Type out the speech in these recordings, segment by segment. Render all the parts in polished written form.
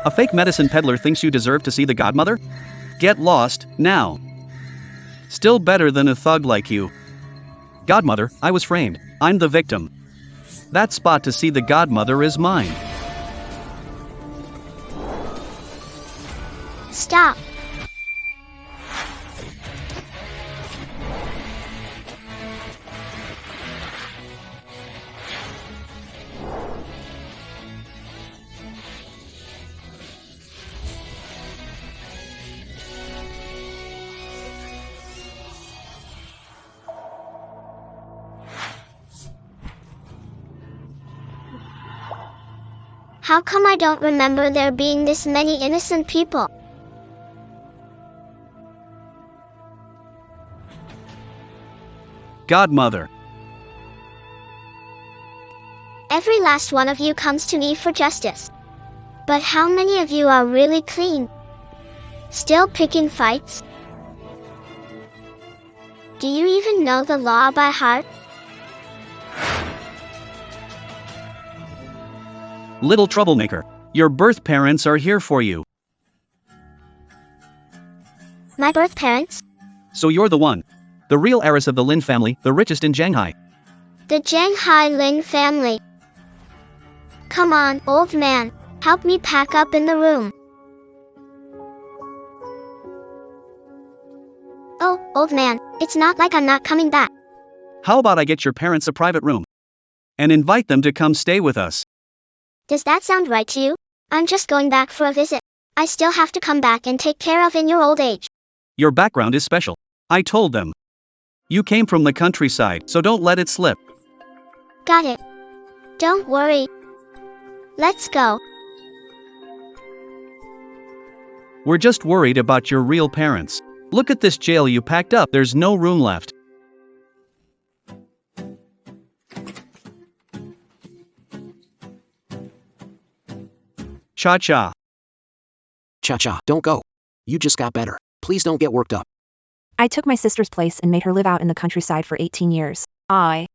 A fake medicine peddler thinks you deserve to see the godmother? Get lost, now. Still better than a thug like you. Godmother, I was framed. I'm the victim. That spot to see the godmother is mine. Stop. How come I don't remember there being this many innocent people? Godmother. Every last one of you comes to me for justice. But how many of you are really clean? Still picking fights? Do you even know the law by heart? Little troublemaker. Your birth parents are here for you. My birth parents? So you're the one. The real heiress of the Lin family, the richest in Shanghai. The Shanghai Lin family. Come on, old man. Help me pack up in the room. Oh, old man, it's not like I'm not coming back. How about I get your parents a private room? And invite them to come stay with us. Does that sound right to you? I'm just going back for a visit. I still have to come back and take care of in your old age. Your background is special. I told them. You came from the countryside, so don't let it slip. Got it. Don't worry. Let's go. We're just worried about your real parents. Look at this jail you packed up, there's no room left. Cha-cha. Cha-cha, don't go. You just got better. Please don't get worked up. I took my sister's place and made her live out in the countryside for 18 years. I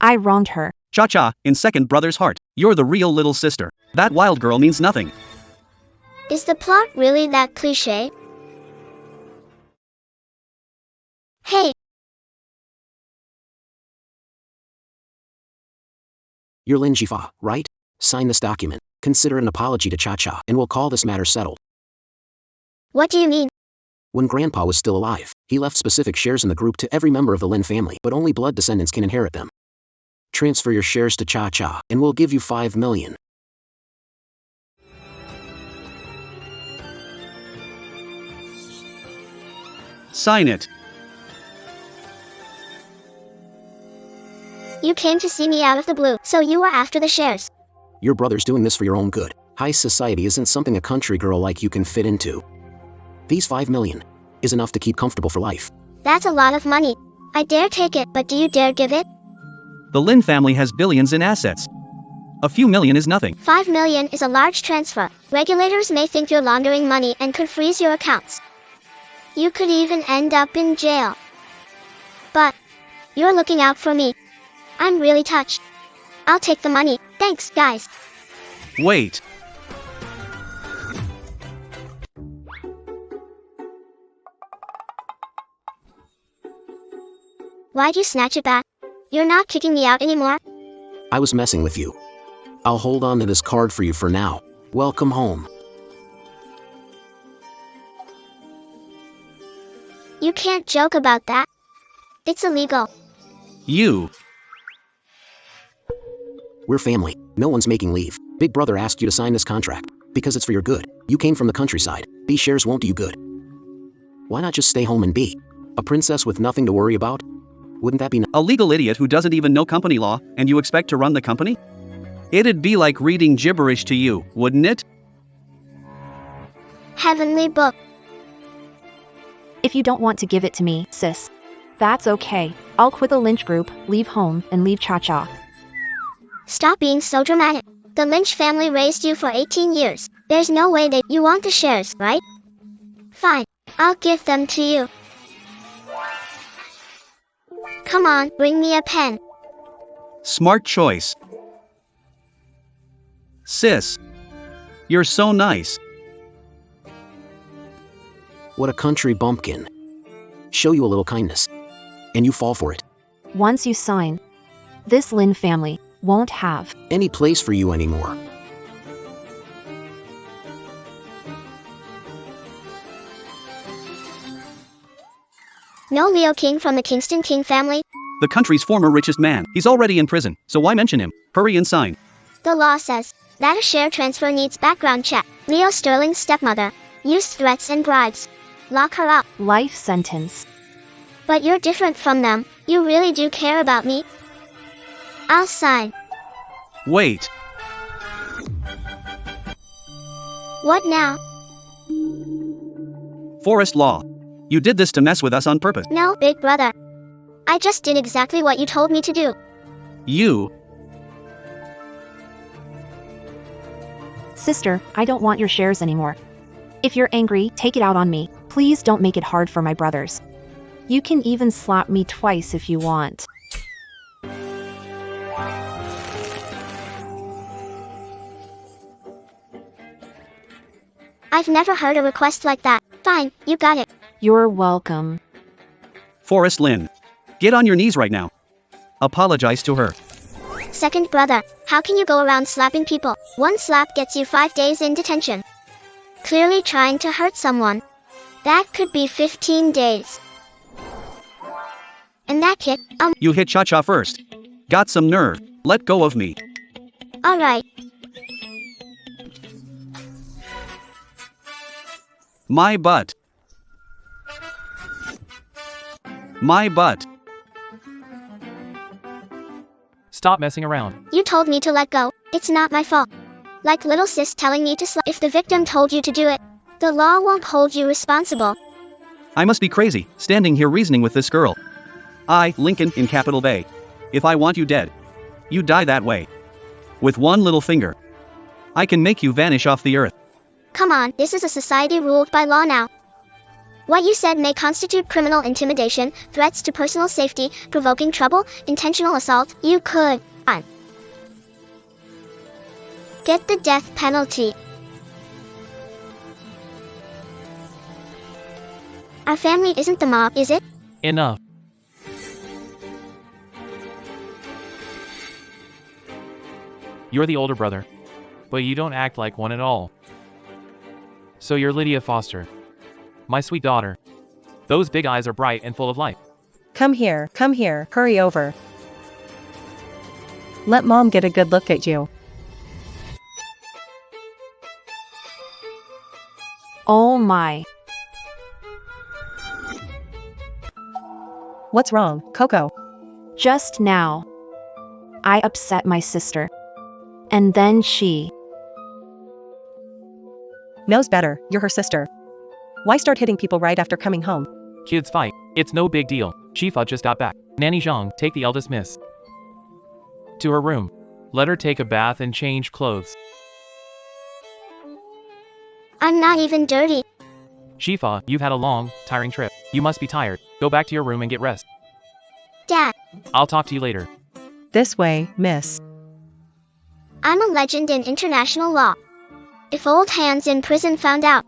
wronged her. Cha-cha, in second brother's heart. You're the real little sister. That wild girl means nothing. Is the plot really that cliché? Hey, You're Lin Jifa, right? Sign this document. Consider an apology to Cha-cha, and we'll call this matter settled. what do you mean? When Grandpa was still alive, he left specific shares in the group to every member of the Lin family, but only blood descendants can inherit them. Transfer your shares to Cha-cha, and we'll give you 5 million. Sign it. You came to see me out of the blue, so you were after the shares. Your brother's doing this for your own good. High society isn't something a country girl like you can fit into. These 5 million is enough to keep comfortable for life. That's a lot of money. I dare take it, but do you dare give it? The Lin family has billions in assets. A few million is nothing. 5 million is a large transfer. Regulators may think you're laundering money and could freeze your accounts. You could even end up in jail. But you're looking out for me. I'm really touched. I'll take the money. Thanks, guys. Wait. Why'd you snatch it back? You're not kicking me out anymore? I was messing with you. I'll hold on to this card for you for now. Welcome home. You can't joke about that. It's illegal. You. We're family. No one's making leave. Big brother asked you to sign this contract because it's for your good. You came from the countryside. These shares won't do you good. Why not just stay home and be a princess with nothing to worry about? Wouldn't that be A legal idiot who doesn't even know company law, and you expect to run the company? It'd be like reading gibberish to you, wouldn't it? Heavenly book. If you don't want to give it to me, sis, that's okay. I'll quit the Lynch group, leave home, and leave Cha-cha. Stop being so dramatic. The Lynch family raised you for 18 years. There's no way that you want the shares, right? Fine, I'll give them to you. Come on, bring me a pen. Smart choice. Sis. You're so nice. What a country bumpkin. Show you a little kindness. And you fall for it. Once you sign, this Lin family won't have Any place for you anymore. No Leo King from the Kingston King family? The country's former richest man. He's already in prison, so why mention him? Hurry and sign. The law says that a share transfer needs background check. Leo Sterling's stepmother used threats and bribes. Lock her up. life sentence. But you're different from them. You really do care about me. I'll sign. Wait. What now? Forest law. You did this to mess with us on purpose. No, big brother. I just did exactly what you told me to do. You. Sister, I don't want your shares anymore. If you're angry, take it out on me. Please don't make it hard for my brothers. You can even slap me twice if you want. I've never heard a request like that. Fine, you got it. You're welcome. Forest Lin. Get on your knees right now. Apologize to her. Second brother, how can you go around slapping people? One slap gets you 5 days in detention. Clearly trying to hurt someone. That could be 15 days. And that kick, You hit Cha-Cha first. Got some nerve. Let go of me. alright. My butt. My butt. Stop messing around. You told me to let go. It's not my fault. Like little sis telling me to slap. If the victim told you to do it, the law won't hold you responsible. I must be crazy, standing here reasoning with this girl. I, Lincoln, in Capital Bay. If I want you dead, you die that way. With one little finger. I can make you vanish off the earth. Come on, this is a society ruled by law now. What you said may constitute criminal intimidation, threats to personal safety, provoking trouble, intentional assault. You could get the death penalty. Our family isn't the mob, is it? Enough. You're the older brother, but you don't act like one at all. So you're Lydia Foster. My sweet daughter. Those big eyes are bright and full of life. Come here, hurry over. Let Mom get a good look at you. Oh my. What's wrong, Coco? Just now, I upset my sister. And then she. Knows better, you're her sister. Why start hitting people right after coming home? Kids fight. It's no big deal. Shifa just got back. Nanny Zhang, take the eldest miss to her room. Let her take a bath and change clothes. I'm not even dirty. Shifa, you've had a long, tiring trip. You must be tired. Go back to your room and get rest. Dad, I'll talk to you later. This way, miss. I'm a legend in international law. If old hands in prison found out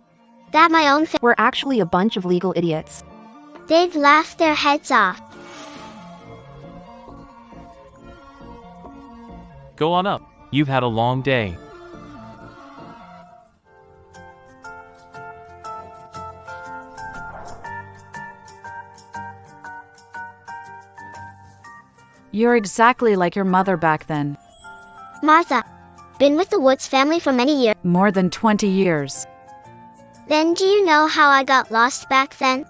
that my own We're actually a bunch of legal idiots. they'd laugh their heads off. Go on up. You've had a long day. You're exactly like your mother back then. Martha, been with the Woods family for many years. More than 20 years. Then do you know how I got lost back then?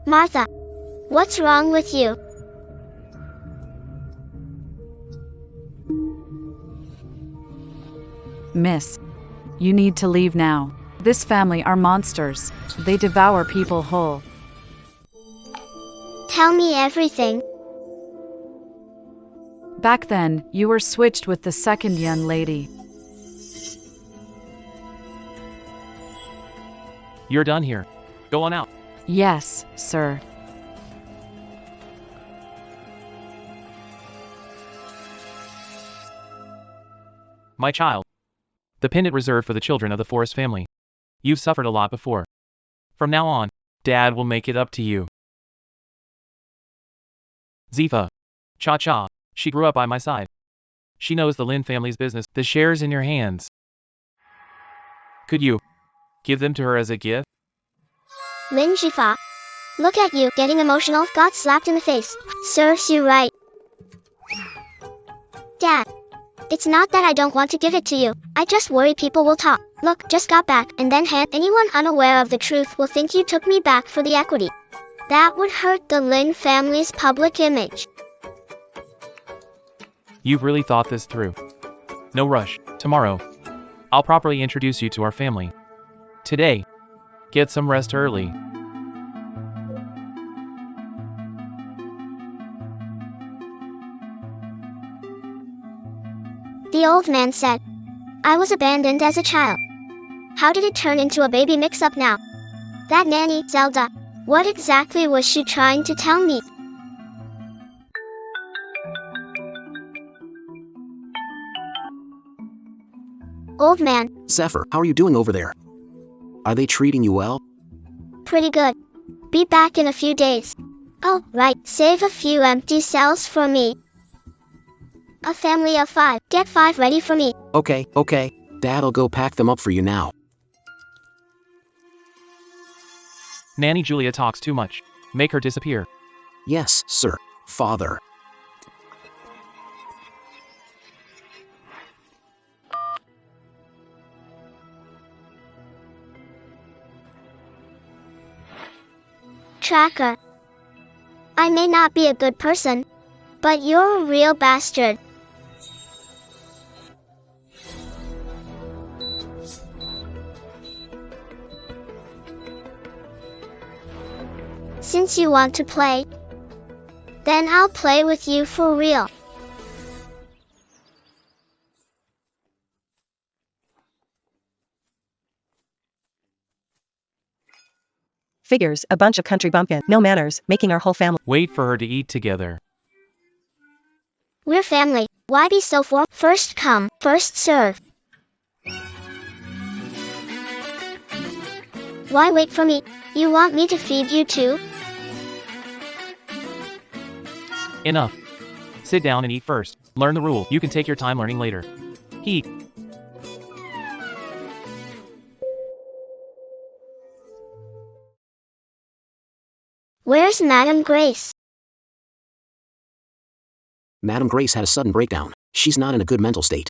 Martha, what's wrong with you? Miss, you need to leave now. This family are monsters. They devour people whole. Tell me everything. Back then, you were switched with the second young lady. You're done here. Go on out. Yes, sir. My child. The pendant reserved for the children of the Forest family. You've suffered a lot before. From now on, Dad will make it up to you. Zifa. Cha-cha. She grew up by my side. She knows the Lin family's business. The shares in your hands. Could you give them to her as a gift? Lin Jifa. Look at you, getting emotional, got slapped in the face. Serves you right. Dad. It's not that I don't want to give it to you. I just worry people will talk. Look, just got back, and then anyone unaware of the truth will think you took me back for the equity. That would hurt the Lin family's public image. You've really thought this through. No rush. Tomorrow, I'll properly introduce you to our family. Today, get some rest early. The old man said, I was abandoned as a child. How did it turn into a baby mix-up now? That nanny, Zelda, what exactly was she trying to tell me? Old man. Zephyr, how are you doing over there? Are they treating you well? Pretty good. Be back in a few days. Oh, right, save a few empty cells for me. A family of 5. Get 5 ready for me. Okay. Dad'll go pack them up for you now. Nanny Julia talks too much. Make her disappear. Yes, sir. Father. Tracker. I may not be a good person, but you're a real bastard. Since you want to play, then I'll play with you for real. Figures, a bunch of country bumpkin, no manners, making our whole family. Wait for her to eat together. We're family. Why be so formal? First come, first serve. Why wait for me? You want me to feed you too? Enough. Sit down and eat first. Learn the rule. You can take your time learning later. Eat. Where's Madame Grace? Madam Grace had a sudden breakdown. She's not in a good mental state.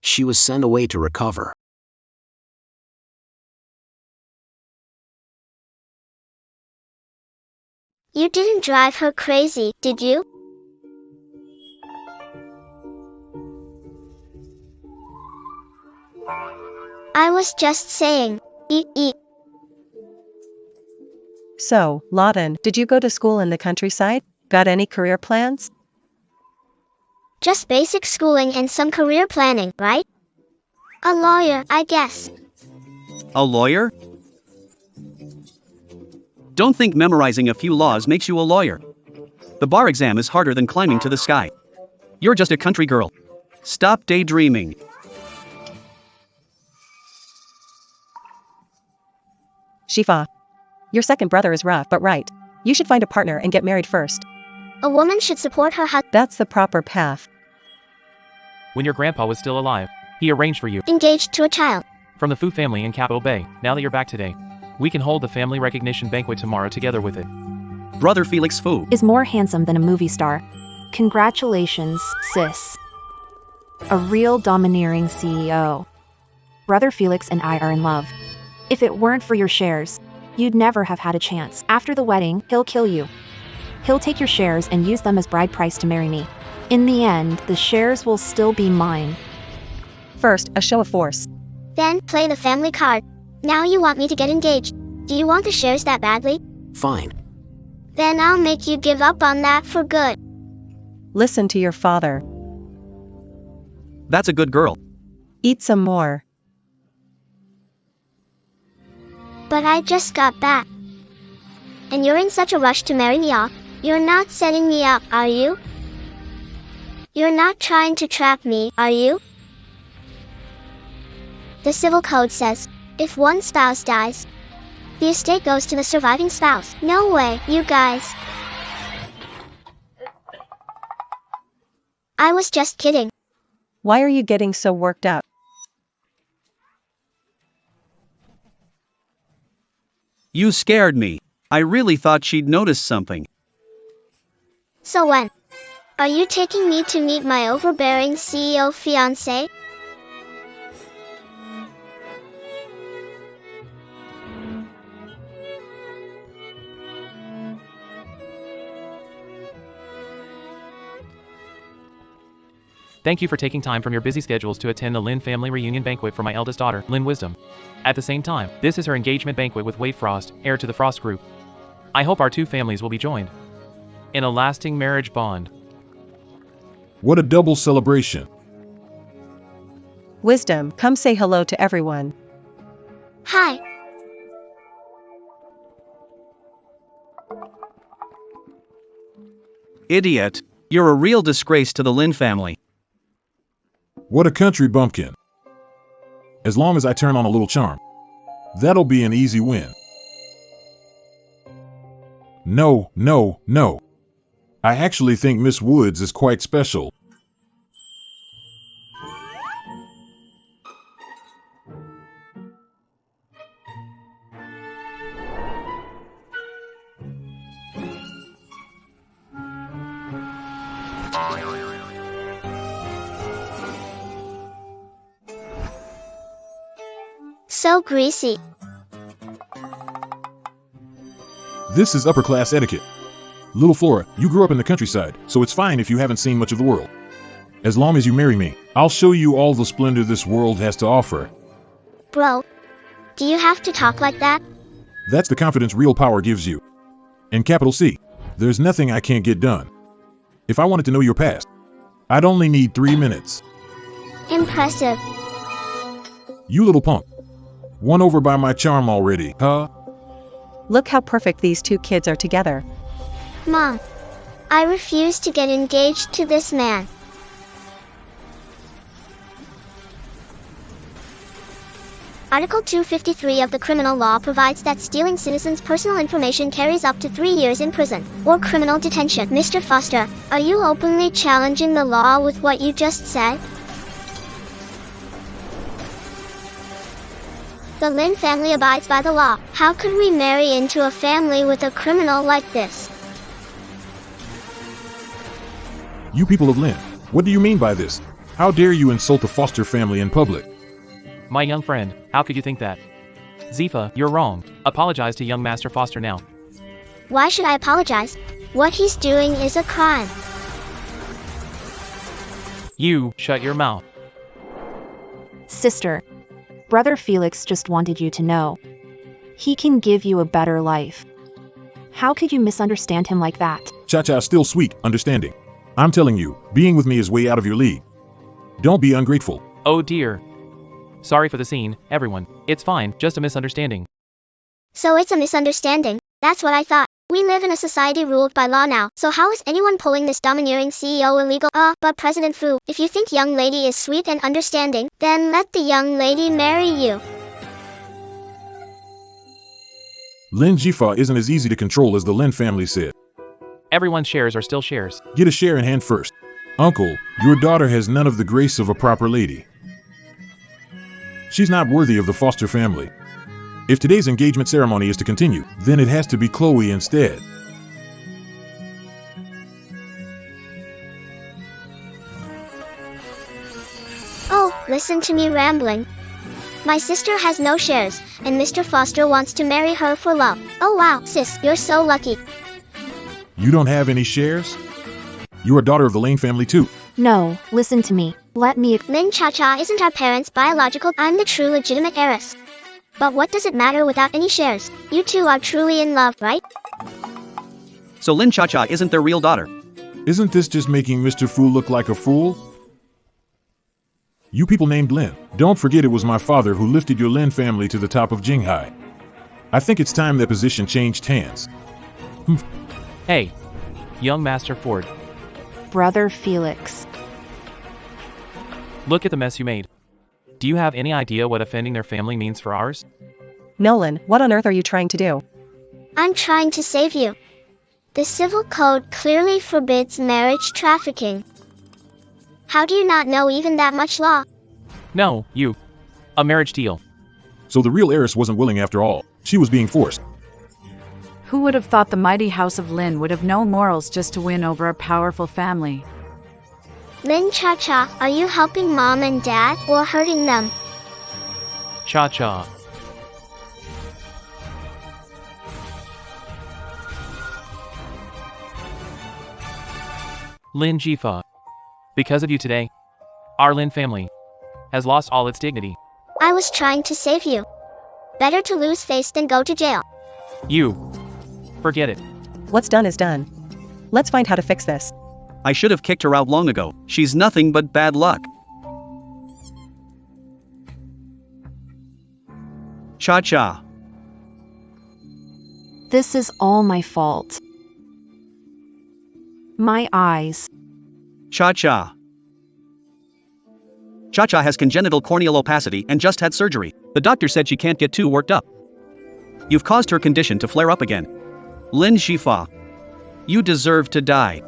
She was sent away to recover. You didn't drive her crazy, did you? I was just saying, eat. So, Lawton, did you go to school in the countryside? Got any career plans? Just basic schooling and some career planning, right? A lawyer, I guess. A lawyer? Don't think memorizing a few laws makes you a lawyer. The bar exam is harder than climbing to the sky. You're just a country girl. Stop daydreaming. Shifa. Your second brother is rough but right. You should find a partner and get married first. A woman should support her husband. That's the proper path. When your grandpa was still alive, he arranged for you. Engaged to a child. From the Fu family in Capital Bay. Now that you're back today, we can hold the family recognition banquet tomorrow together with it. Brother Felix Fu. Is more handsome than a movie star. Congratulations, sis. A real domineering CEO. Brother Felix and I are in love. If it weren't for your shares, you'd never have had a chance. After the wedding, he'll kill you. He'll take your shares and use them as bride price to marry me. In the end, the shares will still be mine. First, a show of force. Then, play the family card. Now you want me to get engaged. Do you want the shares that badly? Fine. Then I'll make you give up on that for good. Listen to your father. That's a good girl. Eat some more. But I just got back. And you're in such a rush to marry me off. You're not setting me up, are you? You're not trying to trap me, are you? The civil code says, if one spouse dies, the estate goes to the surviving spouse. No way, you guys. I was just kidding. Why are you getting so worked up? You scared me. I really thought she'd noticed something. So when? Are you taking me to meet my overbearing CEO fiancé? Thank you for taking time from your busy schedules to attend the Lin family reunion banquet for my eldest daughter, Lin Wisdom. At the same time, this is her engagement banquet with Wade Frost, heir to the Frost Group. I hope our two families will be joined in a lasting marriage bond. What a double celebration. Wisdom, come say hello to everyone. Hi. Idiot. You're a real disgrace to the Lin family. What a country bumpkin. As long as I turn on a little charm, that'll be an easy win. No, no, no. I actually think Miss Woods is quite special. So greasy. This is upper class etiquette. Little Flora, you grew up in the countryside, so it's fine if you haven't seen much of the world. As long as you marry me, I'll show you all the splendor this world has to offer. Bro, do you have to talk like that? That's the confidence real power gives you. In capital C, there's nothing I can't get done. If I wanted to know your past, I'd only need 3 minutes. Impressive. You little punk. Won over by my charm already, huh? Look how perfect these two kids are together. Mom, I refuse to get engaged to this man. Article 253 of the criminal law provides that stealing citizens' personal information carries up to 3 years in prison or criminal detention. Mr. Foster, are you openly challenging the law with what you just said? The Lin family abides by the law. How could we marry into a family with a criminal like this? You people of Lin, what do you mean by this? How dare you insult the Foster family in public? My young friend, how could you think that? Zifa, you're wrong. Apologize to young Master Foster now. Why should I apologize? What he's doing is a crime. You, shut your mouth. Sister, Brother Felix just wanted you to know. He can give you a better life. How could you misunderstand him like that? Cha-cha's still sweet, understanding. I'm telling you, being with me is way out of your league. Don't be ungrateful. Oh dear. Sorry for the scene, everyone. It's fine, just a misunderstanding. So it's a misunderstanding. That's what I thought. We live in a society ruled by law now, so how is anyone pulling this domineering CEO illegal? But President Fu, if you think young lady is sweet and understanding, then let the young lady marry you. Lin Jifa isn't as easy to control as the Lin family said. Everyone's shares are still shares. Get a share in hand first. Uncle, your daughter has none of the grace of a proper lady. She's not worthy of the Foster family. If today's engagement ceremony is to continue, then it has to be Chloe instead. Oh, listen to me rambling. My sister has no shares, and Mr. Foster wants to marry her for love. Oh wow, sis, you're so lucky. You don't have any shares? You're a daughter of the Lane family too. No, listen to me. Let me. Lin Cha-Cha isn't our parents' biological. I'm the true legitimate heiress. But what does it matter without any shares? You two are truly in love, right? So Lin Cha-Cha isn't their real daughter. Isn't this just making Mr. Fu look like a fool? You people named Lin. Don't forget it was my father who lifted your Lin family to the top of Jinghai. I think it's time that position changed hands. Hey, young Master Ford. Brother Felix. Look at the mess you made. Do you have any idea what offending their family means for ours? Nolan, what on earth are you trying to do? I'm trying to save you. The civil code clearly forbids marriage trafficking. How do you not know even that much law? No, you. A marriage deal. So the real heiress wasn't willing after all. She was being forced. Who would have thought the mighty House of Lin would have no morals just to win over a powerful family? Lin Cha-Cha, are you helping mom and dad or hurting them? Cha-cha. Lin Jifa. Because of you today, our Lin family has lost all its dignity. I was trying to save you. Better to lose face than go to jail. You. Forget it. What's done is done. Let's find how to fix this. I should have kicked her out long ago. She's nothing but bad luck. Cha-cha. This is all my fault. My eyes. Cha-cha. Cha-cha has congenital corneal opacity and just had surgery. The doctor said she can't get too worked up. You've caused her condition to flare up again. Lin Shifa. You deserve to die.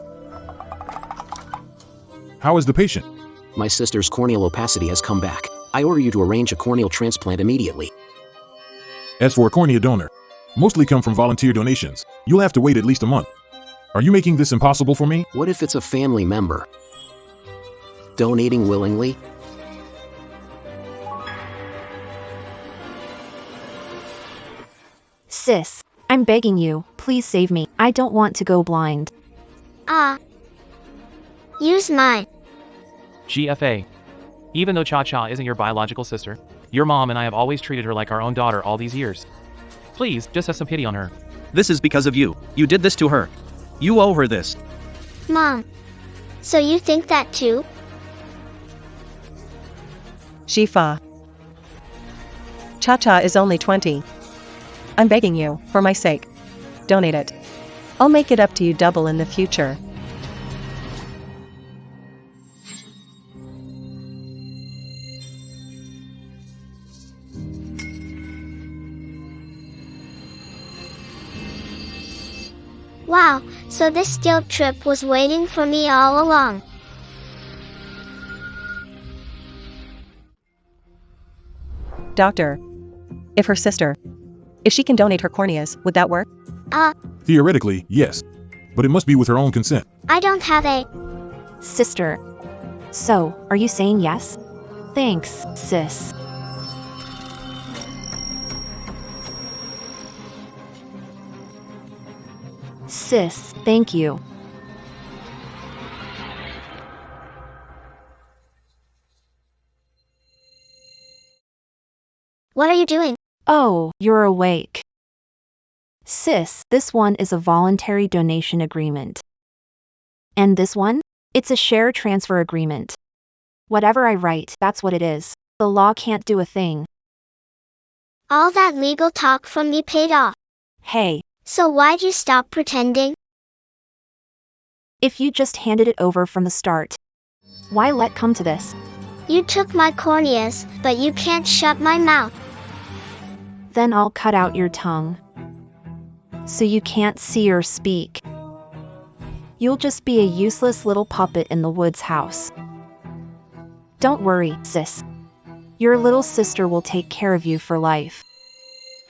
How is the patient? My sister's corneal opacity has come back. I order you to arrange a corneal transplant immediately. As for a cornea donor, mostly come from volunteer donations. You'll have to wait at least a month. Are you making this impossible for me? What if it's a family member? Donating willingly? Sis, I'm begging you, please save me. I don't want to go blind. Use mine. GFA. Even though Cha-Cha isn't your biological sister, your mom and I have always treated her like our own daughter all these years. Please, just have some pity on her. This is because of you. You did this to her. You owe her this. Mom. So you think that too? Shifa. Cha-Cha is only 20. I'm begging you, for my sake. Donate it. I'll make it up to you double in the future. Wow, so this guilt trip was waiting for me all along. Doctor. If her sister. If she can donate her corneas, would that work? Theoretically, yes. But it must be with her own consent. I don't have a... Sister. So, are you saying yes? Thanks, sis. Sis, thank you. What are you doing? Oh, you're awake. Sis, this one is a voluntary donation agreement. And this one? It's a share transfer agreement. Whatever I write, that's what it is. The law can't do a thing. All that legal talk from me paid off. Hey, So why'd you stop pretending? if you just handed it over from the start. Why let come to this? You took my corneas, but you can't shut my mouth. Then I'll cut out your tongue. So you can't see or speak. You'll just be a useless little puppet in the woods house. Don't worry, sis. Your little sister will take care of you for life.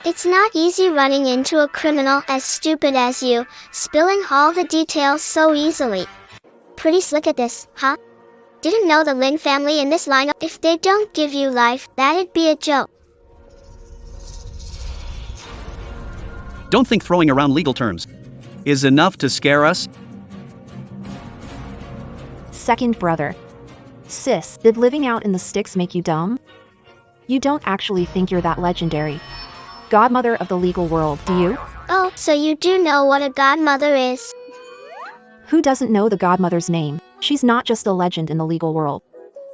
It's not easy running into a criminal as stupid as you, spilling all the details so easily. Pretty slick at this, huh? Didn't know the Lin family in this lineup. If they don't give you life, that'd be a joke. Don't think throwing around legal terms is enough to scare us. Second brother. Sis, did living out in the sticks make you dumb? You don't actually think you're that legendary. Godmother of the legal world, do you? Oh, so you do know what a godmother is. Who doesn't know the godmother's name? She's not just a legend in the legal world.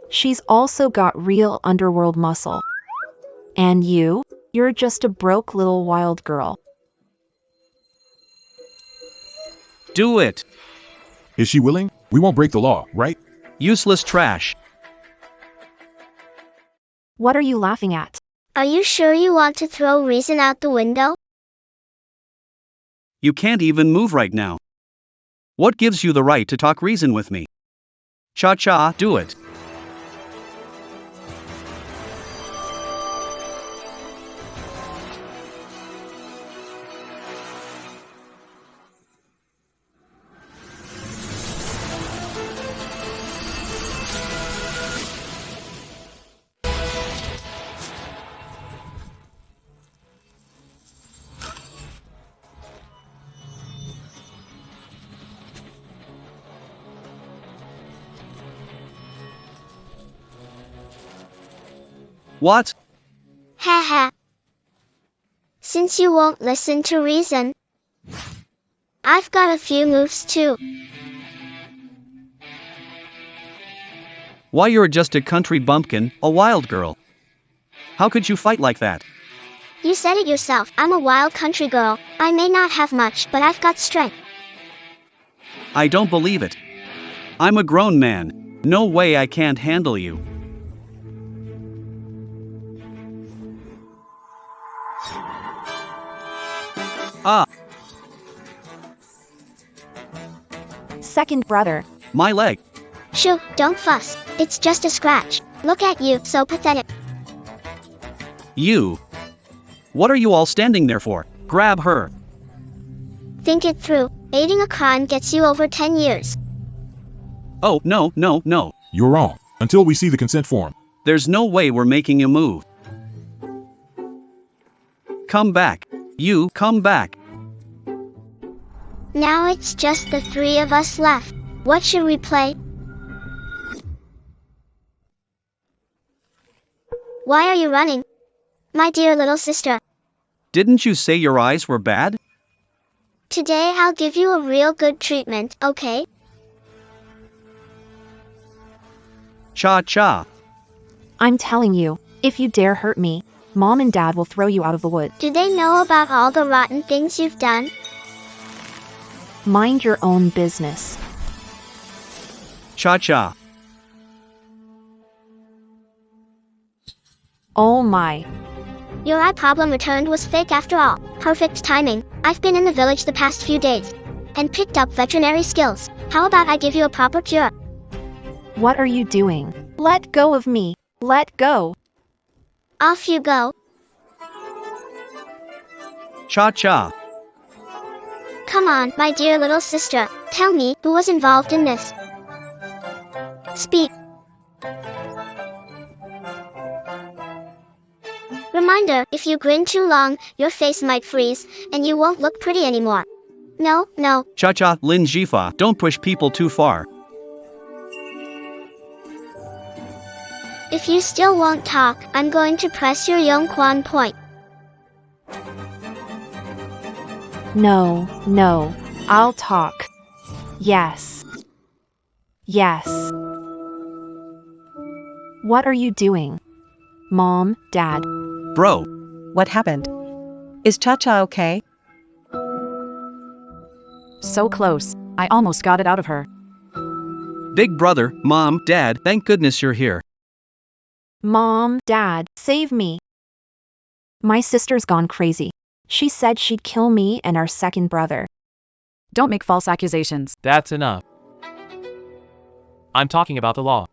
She's also got real underworld muscle. And you're just a broke little wild girl. Do it. Is she willing? We won't break the law, right? Useless trash. What are you laughing at? Are you sure you want to throw reason out the window? You can't even move right now. What gives you the right to talk reason with me? Cha-cha, do it. What? Haha. Since you won't listen to reason, I've got a few moves too. Why, you're just a country bumpkin, a wild girl. How could you fight like that? You said it yourself, I'm a wild country girl. I may not have much, but I've got strength. I don't believe it. I'm a grown man. No way I can't handle you. Ah, Second brother. my leg. Shoo, don't fuss. It's just a scratch. Look at you, so pathetic. You. What are you all standing there for? Grab her. Think it through. Aiding a crime gets you over 10 years. Oh, no, no, no. You're wrong. Until we see the consent form. There's no way we're making a move. Come back. You, come back. Now it's just the three of us left. What should we play? Why are you running? My dear little sister. Didn't you say your eyes were bad? Today I'll give you a real good treatment, okay? Cha-cha. I'm telling you, if you dare hurt me, Mom and Dad will throw you out of the woods. Do they know about all the rotten things you've done? Mind your own business. Cha-cha. Oh my. Your eye problem returned was fake after all. Perfect timing. I've been in the village the past few days and picked up veterinary skills. How about I give you a proper cure? What are you doing? Let go of me. Let go. Off you go. Cha-cha. Come on, my dear little sister. Tell me, who was involved in this? Speak. Reminder, if you grin too long, your face might freeze, and you won't look pretty anymore. No, no. Cha-cha, Lin Jifa, don't push people too far. If you still won't talk, I'm going to press your Yongquan point. No, no. I'll talk. Yes. Yes. What are you doing? Mom, Dad. Bro. What happened? Is Cha-Cha okay? So close. I almost got it out of her. Big brother, Mom, Dad, thank goodness you're here. Mom, Dad, save me. My sister's gone crazy. She said she'd kill me and our second brother. Don't make false accusations. That's enough. I'm talking about the law.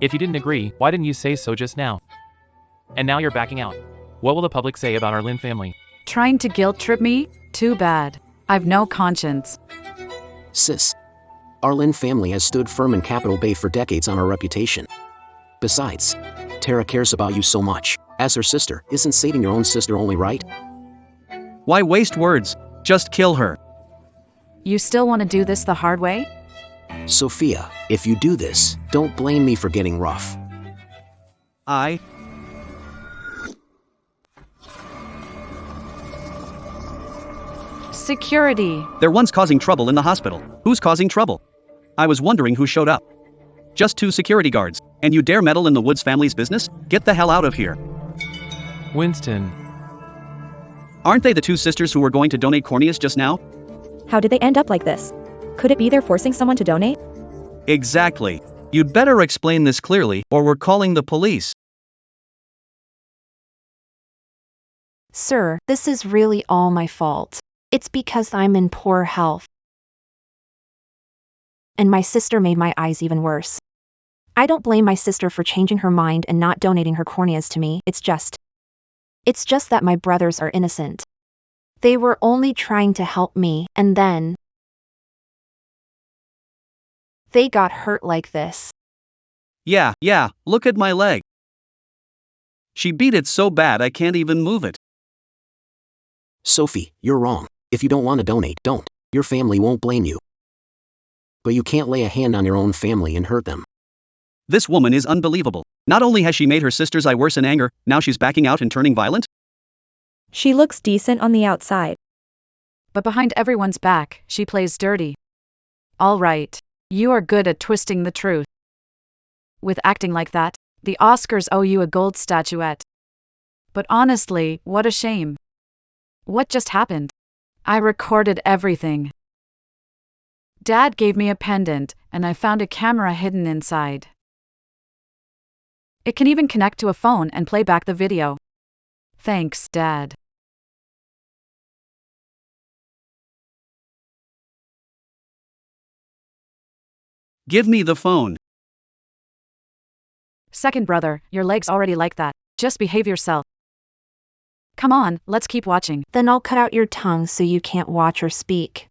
If you didn't agree, why didn't you say so just now? And now you're backing out. What will the public say about our Lin family? Trying to guilt trip me? Too bad. I've no conscience. Sis. Our Lin family has stood firm in Capital Bay for decades on our reputation. Besides, Tara cares about you so much. As her sister, isn't saving your own sister only right? Why waste words? Just kill her. You still want to do this the hard way? Sophia, if you do this, don't blame me for getting rough. I... Security. They're one's causing trouble in the hospital. Who's causing trouble? I was wondering who showed up. Just 2 security guards. And you dare meddle in the Woods family's business? Get the hell out of here. Winston. Aren't they the 2 sisters who were going to donate corneas just now? How did they end up like this? Could it be they're forcing someone to donate? Exactly. You'd better explain this clearly, or we're calling the police. Sir, this is really all my fault. It's because I'm in poor health. And my sister made my eyes even worse. I don't blame my sister for changing her mind and not donating her corneas to me, it's just that my brothers are innocent. They were only trying to help me, and then they got hurt like this. Yeah, look at my leg. She beat it so bad I can't even move it. Sophie, you're wrong. If you don't want to donate, don't. Your family won't blame you. But you can't lay a hand on your own family and hurt them. This woman is unbelievable. Not only has she made her sister's eye worse in anger, now she's backing out and turning violent? She looks decent on the outside. But behind everyone's back, she plays dirty. All right. You are good at twisting the truth. With acting like that, the Oscars owe you a gold statuette. But honestly, what a shame. What just happened? I recorded everything. Dad gave me a pendant, and I found a camera hidden inside. It can even connect to a phone and play back the video. Thanks, Dad. Give me the phone. Second brother, your leg's already like that. Just behave yourself. Come on, let's keep watching. Then I'll cut out your tongue so you can't watch or speak.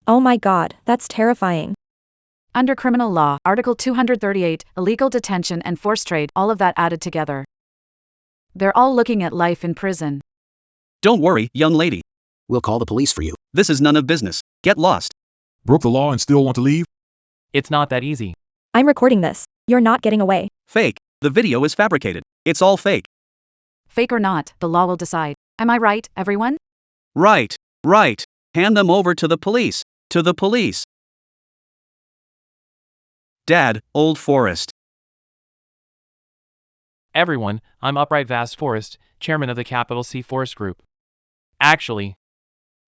Oh my god, that's terrifying. Under criminal law, Article 238, illegal detention and forced trade, all of that added together. They're all looking at life in prison. Don't worry, young lady. We'll call the police for you. This is none of business. Get lost. Broke the law and still want to leave? It's not that easy. I'm recording this. You're not getting away. Fake. The video is fabricated. It's all fake. Fake or not, the law will decide. Am I right, everyone? Right. Hand them over to the police. To the police. Dad, Old Forest. Everyone, I'm Upright Vast Forest, chairman of the Capital C Forest Group. Actually,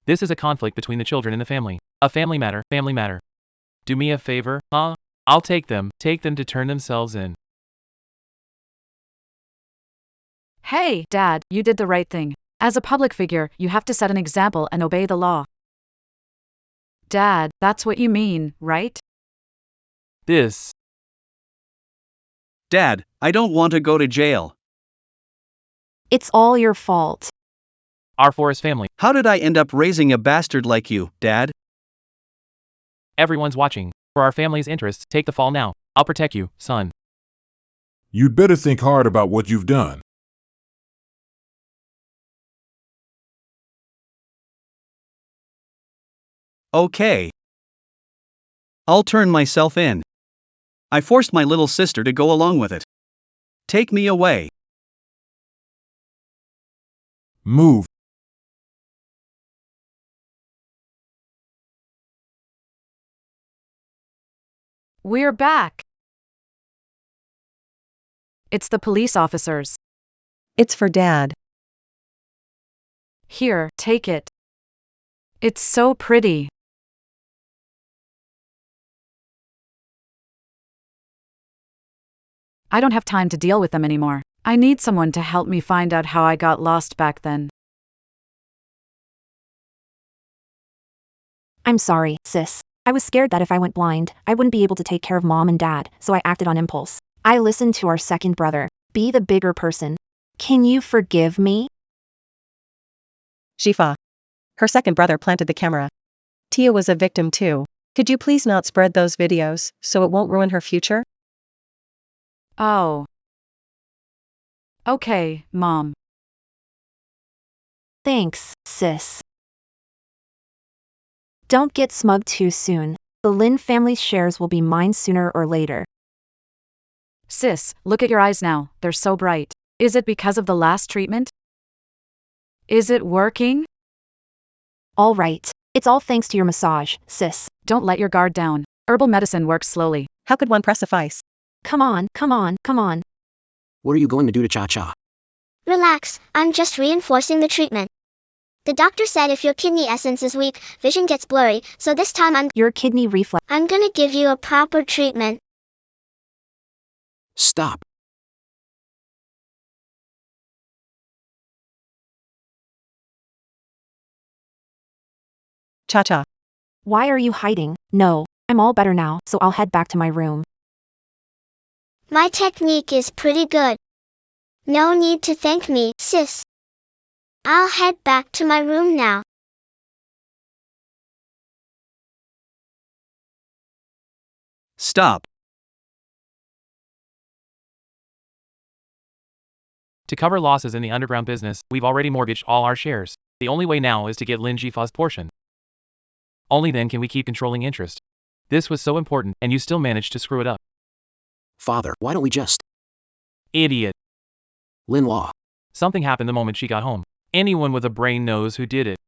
this is a conflict between the children in the family. A family matter. Do me a favor, huh? I'll take them to turn themselves in. Hey, Dad, you did the right thing. As a public figure, you have to set an example and obey the law. Dad, that's what you mean, right? Dad, I don't want to go to jail. It's all your fault. Our forest family. How did I end up raising a bastard like you, Dad? Everyone's watching. For our family's interests, take the fall now. I'll protect you, son. You'd better think hard about what you've done. Okay. I'll turn myself in. I forced my little sister to go along with it. Take me away. Move. We're back. It's the police officers. It's for Dad. Here, take it. It's so pretty. I don't have time to deal with them anymore. I need someone to help me find out how I got lost back then. I'm sorry, sis. I was scared that if I went blind, I wouldn't be able to take care of Mom and Dad, so I acted on impulse. I listened to our second brother. Be the bigger person. Can you forgive me? Shifa. Her second brother planted the camera. Tia was a victim too. Could you please not spread those videos, so it won't ruin her future? Oh. Okay, Mom. Thanks, sis. Don't get smug too soon. The Lin family's shares will be mine sooner or later. Sis, look at your eyes now. They're so bright. Is it because of the last treatment? Is it working? All right. It's all thanks to your massage, sis. Don't let your guard down. Herbal medicine works slowly. How could one press suffice? Come on. What are you going to do to Cha-Cha? Relax, I'm just reinforcing the treatment. The doctor said if your kidney essence is weak, vision gets blurry, so this time Your kidney reflex. I'm gonna give you a proper treatment. Stop. Cha-cha. Why are you hiding? No, I'm all better now, so I'll head back to my room. My technique is pretty good. No need to thank me, sis. I'll head back to my room now. Stop. To cover losses in the underground business, we've already mortgaged all our shares. The only way now is to get Lin Jifa's portion. Only then can we keep controlling interest. This was so important, and you still managed to screw it up. Father, why don't we just... Idiot. Lin Law. Something happened the moment she got home. Anyone with a brain knows who did it.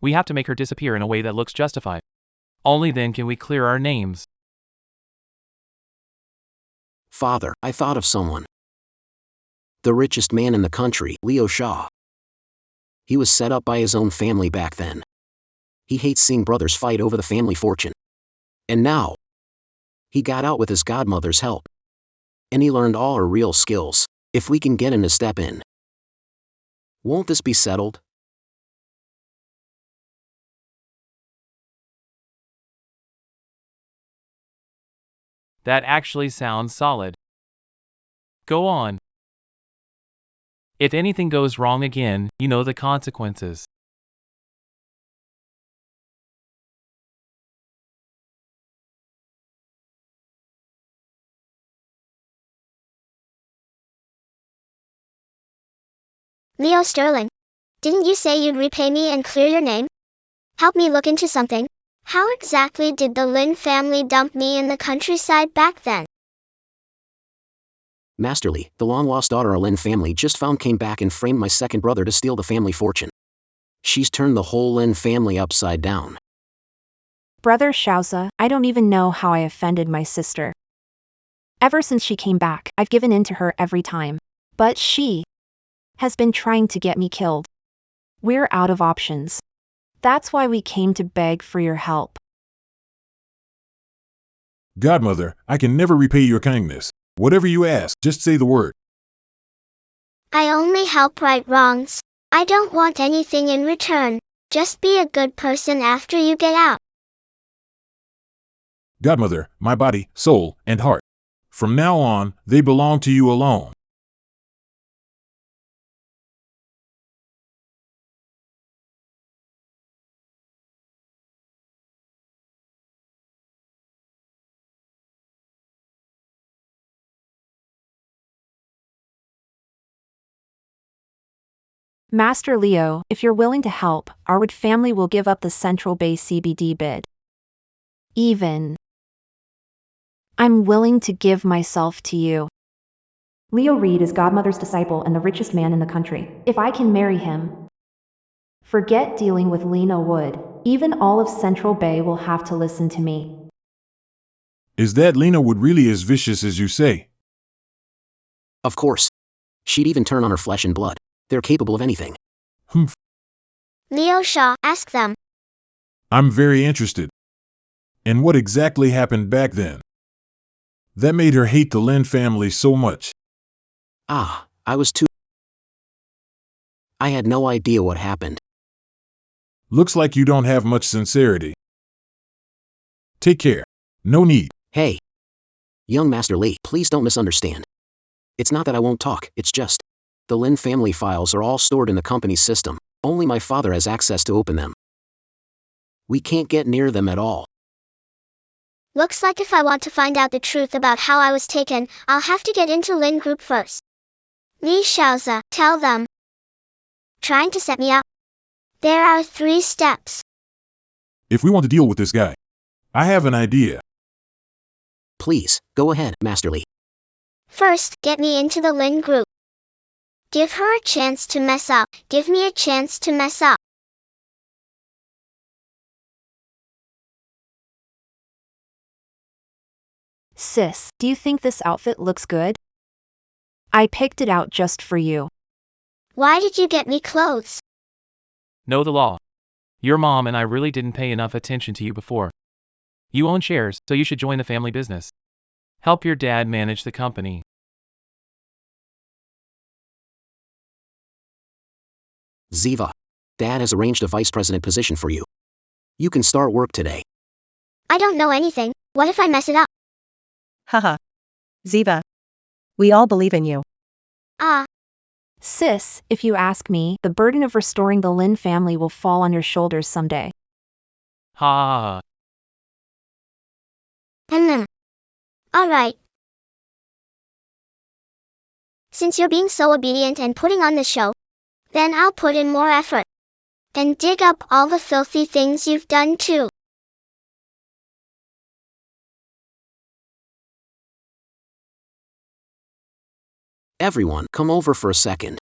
We have to make her disappear in a way that looks justified. Only then can we clear our names. Father, I thought of someone. The richest man in the country, Leo Shaw. He was set up by his own family back then. He hates seeing brothers fight over the family fortune. And now, he got out with his godmother's help. And he learned all her real skills. If we can get him to step in, won't this be settled? That actually sounds solid. Go on. If anything goes wrong again, you know the consequences. Leo Sterling, didn't you say you'd repay me and clear your name? Help me look into something. How exactly did the Lin family dump me in the countryside back then? Master Li, the long-lost daughter of Lin family just found came back and framed my second brother to steal the family fortune. She's turned the whole Lin family upside down. Brother Xiaoza, I don't even know how I offended my sister. Ever since she came back, I've given in to her every time. But she has been trying to get me killed. We're out of options. That's why we came to beg for your help. Godmother, I can never repay your kindness. Whatever you ask, just say the word. I only help right wrongs. I don't want anything in return. Just be a good person after you get out. Godmother, my body, soul, and heart. From now on, they belong to you alone. Master Leo, if you're willing to help, our Wood family will give up the Central Bay CBD bid. Even I'm willing to give myself to you. Leo Reed is godmother's disciple and the richest man in the country. If I can marry him, forget dealing with Lena Wood. Even all of Central Bay will have to listen to me. Is that Lena Wood really as vicious as you say? Of course. She'd even turn on her flesh and blood. They're capable of anything. Leo Shaw, ask them. I'm very interested. And what exactly happened back then? That made her hate the Lin family so much. I had no idea what happened. Looks like you don't have much sincerity. Take care. No need. Hey. Young Master Li, please don't misunderstand. It's not that I won't talk, it's just... The Lin family files are all stored in the company's system. Only my father has access to open them. We can't get near them at all. Looks like if I want to find out the truth about how I was taken, I'll have to get into Lin Group first. Li Xiaoza, tell them. Trying to set me up. There are 3 steps. If we want to deal with this guy, I have an idea. Please, go ahead, Master Li. First, get me into the Lin Group. Give her a chance to mess up. Give me a chance to mess up. Sis, do you think this outfit looks good? I picked it out just for you. Why did you get me clothes? Know the law. Your mom and I really didn't pay enough attention to you before. You own shares, so you should join the family business. Help your dad manage the company. Ziva. Dad has arranged a vice president position for you. You can start work today. I don't know anything. What if I mess it up? Haha. Ziva. We all believe in you. Ah, Sis, if you ask me, the burden of restoring the Lin family will fall on your shoulders someday. Ha ha ha. Alright. Since you're being so obedient and putting on the show, then I'll put in more effort. And dig up all the filthy things you've done too. Everyone, come over for a second.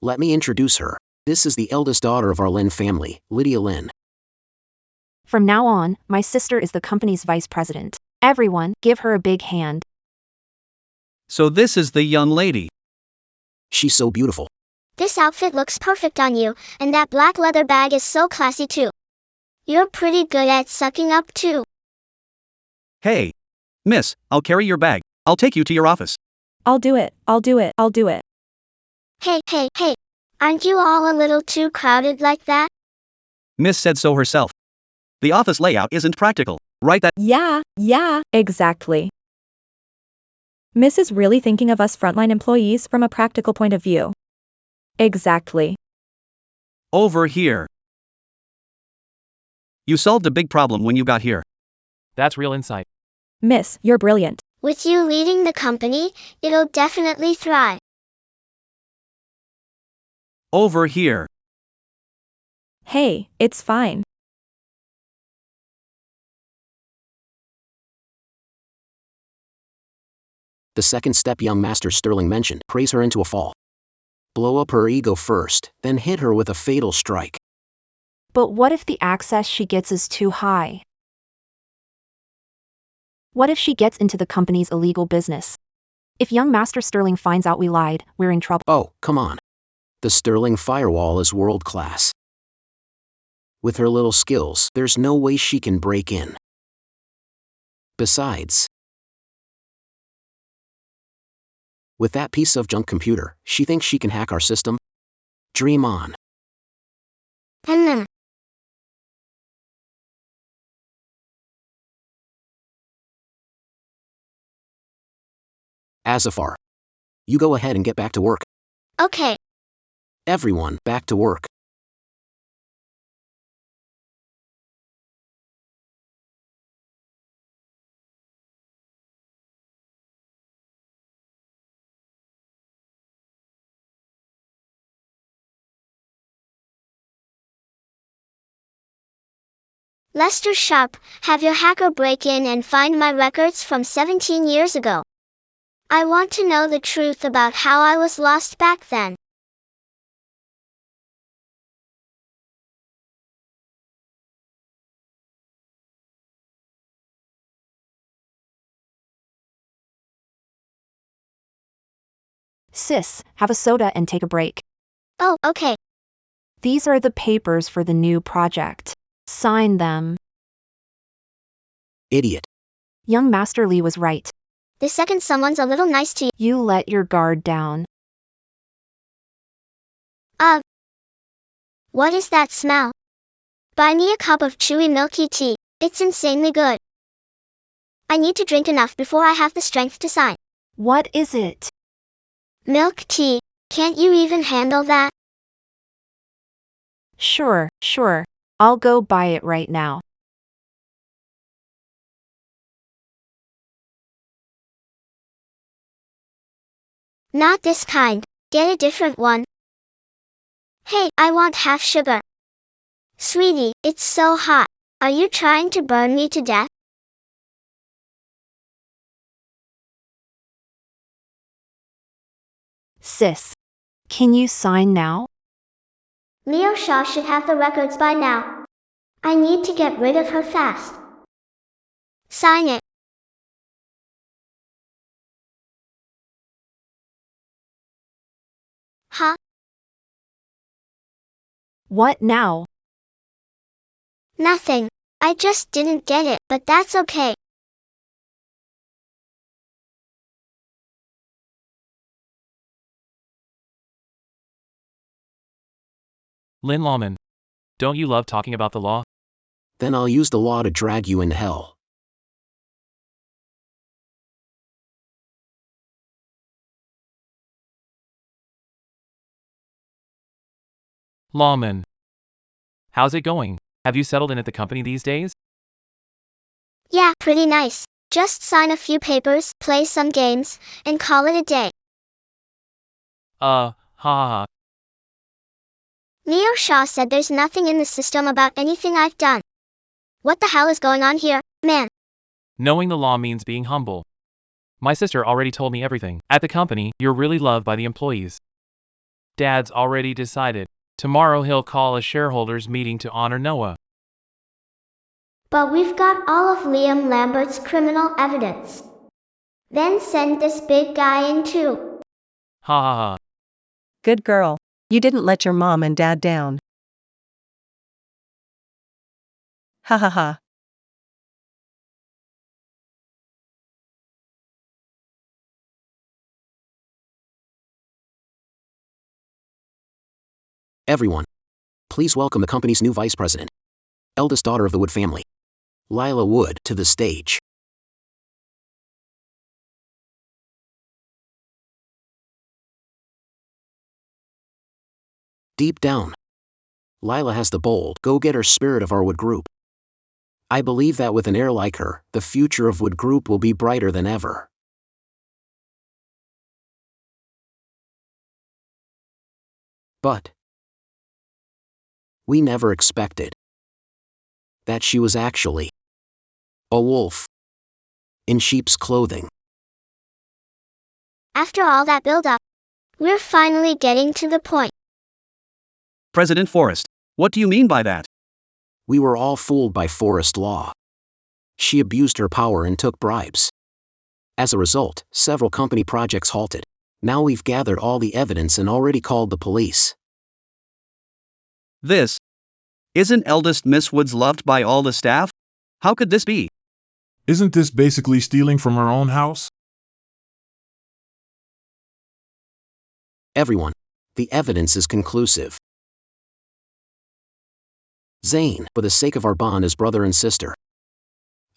Let me introduce her. This is the eldest daughter of our Lin family, Lydia Lin. From now on, my sister is the company's vice president. Everyone, give her a big hand. So this is the young lady. She's so beautiful. This outfit looks perfect on you, and that black leather bag is so classy too. You're pretty good at sucking up too. Hey. Miss, I'll carry your bag. I'll take you to your office. I'll do it. I'll do it. I'll do it. Hey, aren't you all a little too crowded like that? Miss said so herself. The office layout isn't practical, right? That Yeah, exactly. Miss is really thinking of us frontline employees from a practical point of view. Exactly. over here. You solved a big problem when you got here. That's real insight. Miss, you're brilliant. With you leading the company, it'll definitely thrive. Over here. Hey, it's fine. The second step young Master Sterling mentioned, praise her into a fall. Blow up her ego first, then hit her with a fatal strike. But what if the access she gets is too high? What if she gets into the company's illegal business? If young Master Sterling finds out we lied, we're in trouble. Oh, come on. The Sterling firewall is world class. With her little skills, there's no way she can break in. Besides, with that piece of junk computer, she thinks she can hack our system? Dream on. Azafar. You go ahead and get back to work. Okay. Everyone, back to work. Lester Sharp, have your hacker break in and find my records from 17 years ago. I want to know the truth about how I was lost back then. Sis, have a soda and take a break. Oh, okay. These are the papers for the new project. Sign them. Idiot. Young Master Lee was right. The second someone's a little nice to you. You let your guard down. What is that smell? Buy me a cup of chewy milky tea. It's insanely good. I need to drink enough before I have the strength to sign. What is it? Milk tea. Can't you even handle that? Sure. I'll go buy it right now. Not this kind. Get a different one. Hey, I want half sugar. Sweetie, it's so hot. Are you trying to burn me to death? Sis. Can you sign now? Leo Shaw should have the records by now. I need to get rid of her fast. Sign it. Huh? What now? Nothing. I just didn't get it, but that's okay. Lin Lawman. Don't you love talking about the law? Then I'll use the law to drag you into hell. Lawman. How's it going? Have you settled in at the company these days? Yeah, pretty nice. Just sign a few papers, play some games, and call it a day. Ha ha ha. Leo Shaw said there's nothing in the system about anything I've done. What the hell is going on here, man? Knowing the law means being humble. My sister already told me everything. At the company, you're really loved by the employees. Dad's already decided. Tomorrow he'll call a shareholders meeting to honor Noah. But we've got all of Liam Lambert's criminal evidence. Then send this big guy in too. Ha ha ha. Good girl. You didn't let your mom and dad down. Ha ha ha. Everyone, please welcome the company's new vice president, eldest daughter of the Wood family, Lila Wood, to the stage. Deep down, Lila has the bold, go-getter spirit of our Wood Group. I believe that with an heir like her, the future of Wood Group will be brighter than ever. But we never expected that she was actually a wolf in sheep's clothing. After all that build-up, we're finally getting to the point. President Forrest, what do you mean by that? We were all fooled by Forrest Law. She abused her power and took bribes. As a result, several company projects halted. Now we've gathered all the evidence and already called the police. This. Isn't eldest Miss Woods loved by all the staff? How could this be? Isn't this basically stealing from our own house? Everyone, the evidence is conclusive. Zane, for the sake of our bond as brother and sister,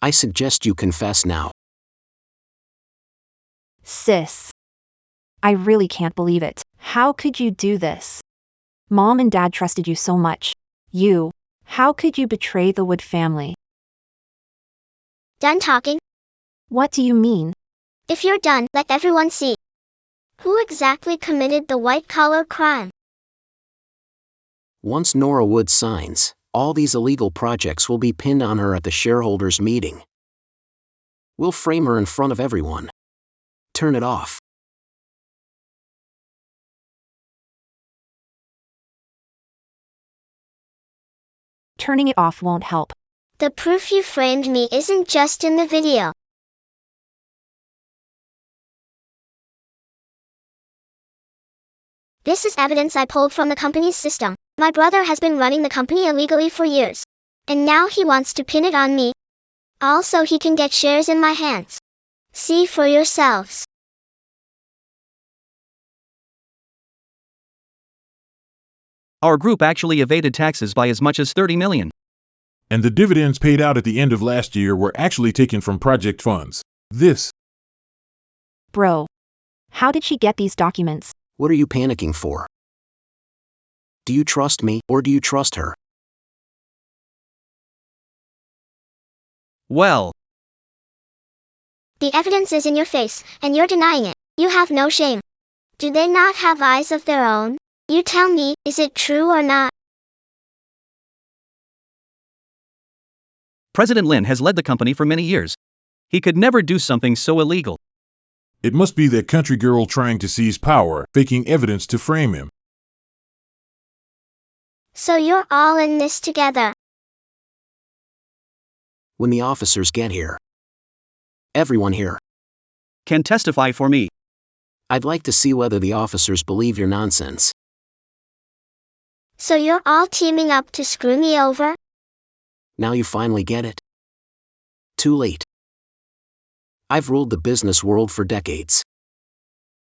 I suggest you confess now. Sis. I really can't believe it. How could you do this? Mom and Dad trusted you so much. How could you betray the Wood family? Done talking? What do you mean? If you're done, let everyone see. Who exactly committed the white-collar crime? Once Nora Wood signs, all these illegal projects will be pinned on her at the shareholders' meeting. We'll frame her in front of everyone. Turn it off. Turning it off won't help. The proof you framed me isn't just in the video. This is evidence I pulled from the company's system. My brother has been running the company illegally for years. And now he wants to pin it on me. Also, he can get shares in my hands. See for yourselves. Our group actually evaded taxes by as much as 30 million. And the dividends paid out at the end of last year were actually taken from project funds. This. Bro. How did she get these documents? What are you panicking for? Do you trust me, or do you trust her? Well. The evidence is in your face, and you're denying it. You have no shame. Do they not have eyes of their own? You tell me, is it true or not? President Lin has led the company for many years. He could never do something so illegal. It must be that country girl trying to seize power, faking evidence to frame him. So you're all in this together. When the officers get here, everyone here Can testify for me. I'd like to see whether the officers believe your nonsense. So you're all teaming up to screw me over? Now you finally get it? Too late. I've ruled the business world for decades.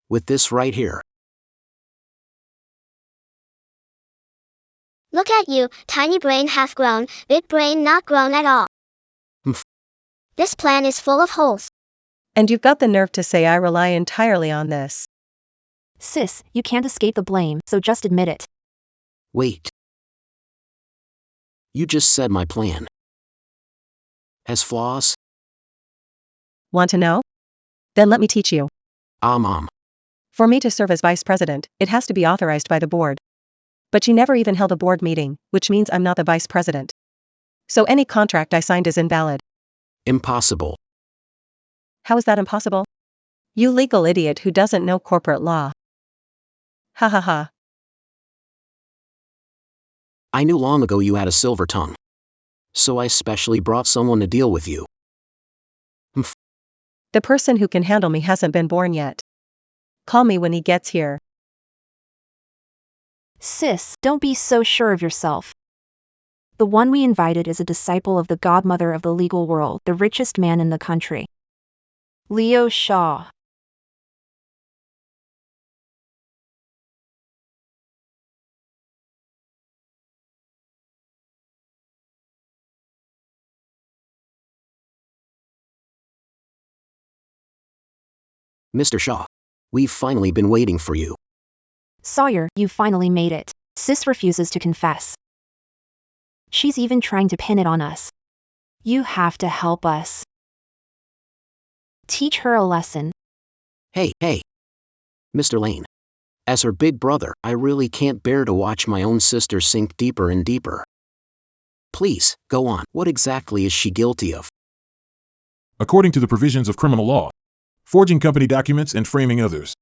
With this right here, Look at you, tiny brain half grown, big brain not grown at all. Humph. This plan is full of holes. And you've got the nerve to say I rely entirely on this. Sis, you can't escape the blame, so just admit it. Wait. You just said my plan has flaws? Want to know? Then let me teach you. Mom. For me to serve as vice president, it has to be authorized by the board. But she never even held a board meeting, which means I'm not the vice president. So any contract I signed is invalid. Impossible. How is that impossible? You legal idiot who doesn't know corporate law. Ha ha ha. I knew long ago you had a silver tongue. So I specially brought someone to deal with you. Humph. The person who can handle me hasn't been born yet. Call me when he gets here. Sis, don't be so sure of yourself. The one we invited is a disciple of the godmother of the legal world, the richest man in the country. Leo Shaw. Mr. Shaw. We've finally been waiting for you. Sawyer, you finally made it. Sis refuses to confess. She's even trying to pin it on us. You have to help us. Teach her a lesson. Hey. Mr. Lane. As her big brother, I really can't bear to watch my own sister sink deeper and deeper. Please, go on. What exactly is she guilty of? According to the provisions of criminal law, forging company documents and framing others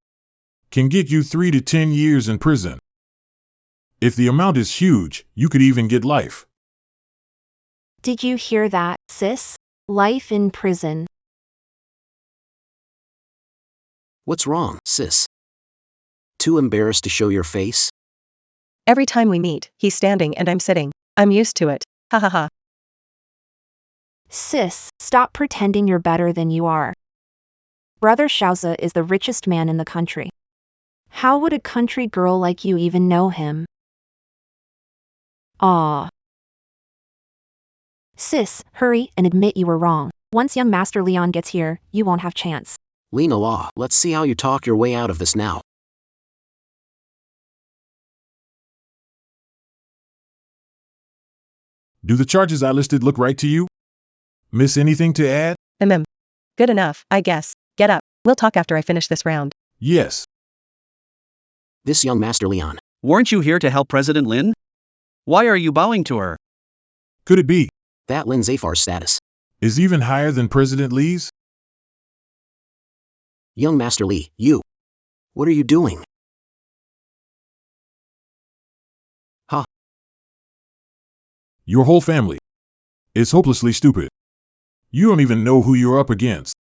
can get you 3 to 10 years in prison. If the amount is huge, you could even get life. Did you hear that, sis? Life in prison. What's wrong, sis? Too embarrassed to show your face? Every time we meet, he's standing and I'm sitting. I'm used to it. Ha ha ha. Sis, stop pretending you're better than you are. Brother Shauza is the richest man in the country. How would a country girl like you even know him? Aw. Sis, hurry and admit you were wrong. Once young Master Leon gets here, you won't have chance. Lena Law, let's see how you talk your way out of this now. Do the charges I listed look right to you? Miss anything to add? Good enough, I guess. Get up. We'll talk after I finish this round. Yes. This young Master Leon. Weren't you here to help President Lin? Why are you bowing to her? Could it be? That Lin Zafar's status Is even higher than President Lee's? Young Master Lee, you. What are you doing? Huh? Your whole family is hopelessly stupid. You don't even know who you're up against.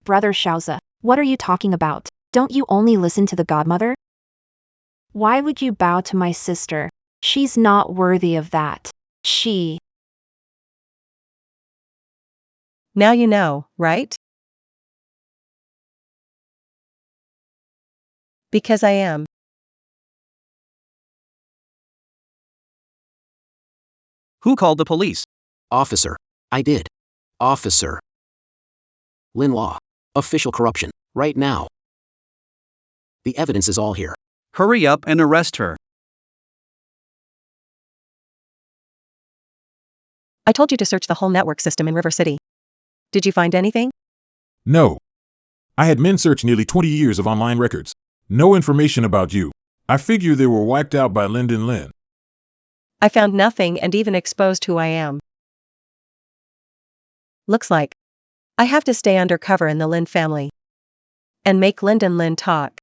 Brother Shauza, what are you talking about? Don't you only listen to the godmother? Why would you bow to my sister? She's not worthy of that. She. Now you know, right? Because I am. Who called the police? Officer. I did. Officer. Lin Law. Official corruption. Right now. The evidence is all here. Hurry up and arrest her. I told you to search the whole network system in River City. Did you find anything? No. I had men search nearly 20 years of online records. No information about you. I figure they were wiped out by Lyndon Lin. I found nothing and even exposed who I am. Looks like I have to stay undercover in the Lin family and make Lyndon Lin talk.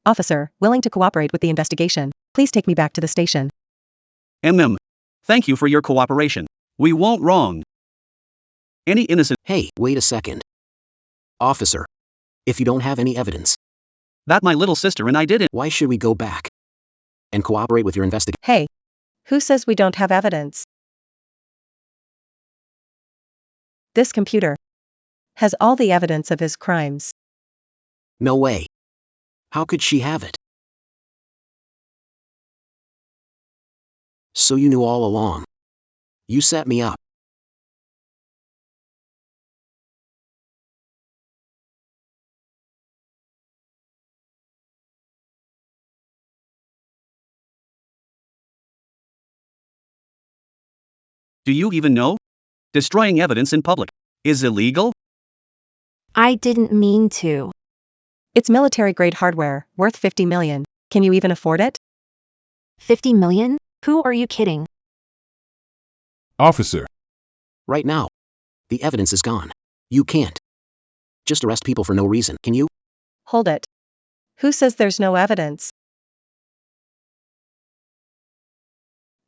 Officer, willing to cooperate with the investigation. Please take me back to the station. Thank you for your cooperation. We won't wrong any innocent. Hey, wait a second. Officer. If you don't have any evidence, That my little sister and I didn't. why should we go back and cooperate with your investigation? Hey, who says we don't have evidence? This computer has all the evidence of his crimes. No way. How could she have it? So you knew all along. You set me up. Do you even know? Destroying evidence in public is illegal? I didn't mean to. It's military-grade hardware, worth 50 million. Can you even afford it? 50 million? Who are you kidding? Officer, Right now. The evidence is gone. You can't just arrest people for no reason, can you? Hold it. Who says there's no evidence?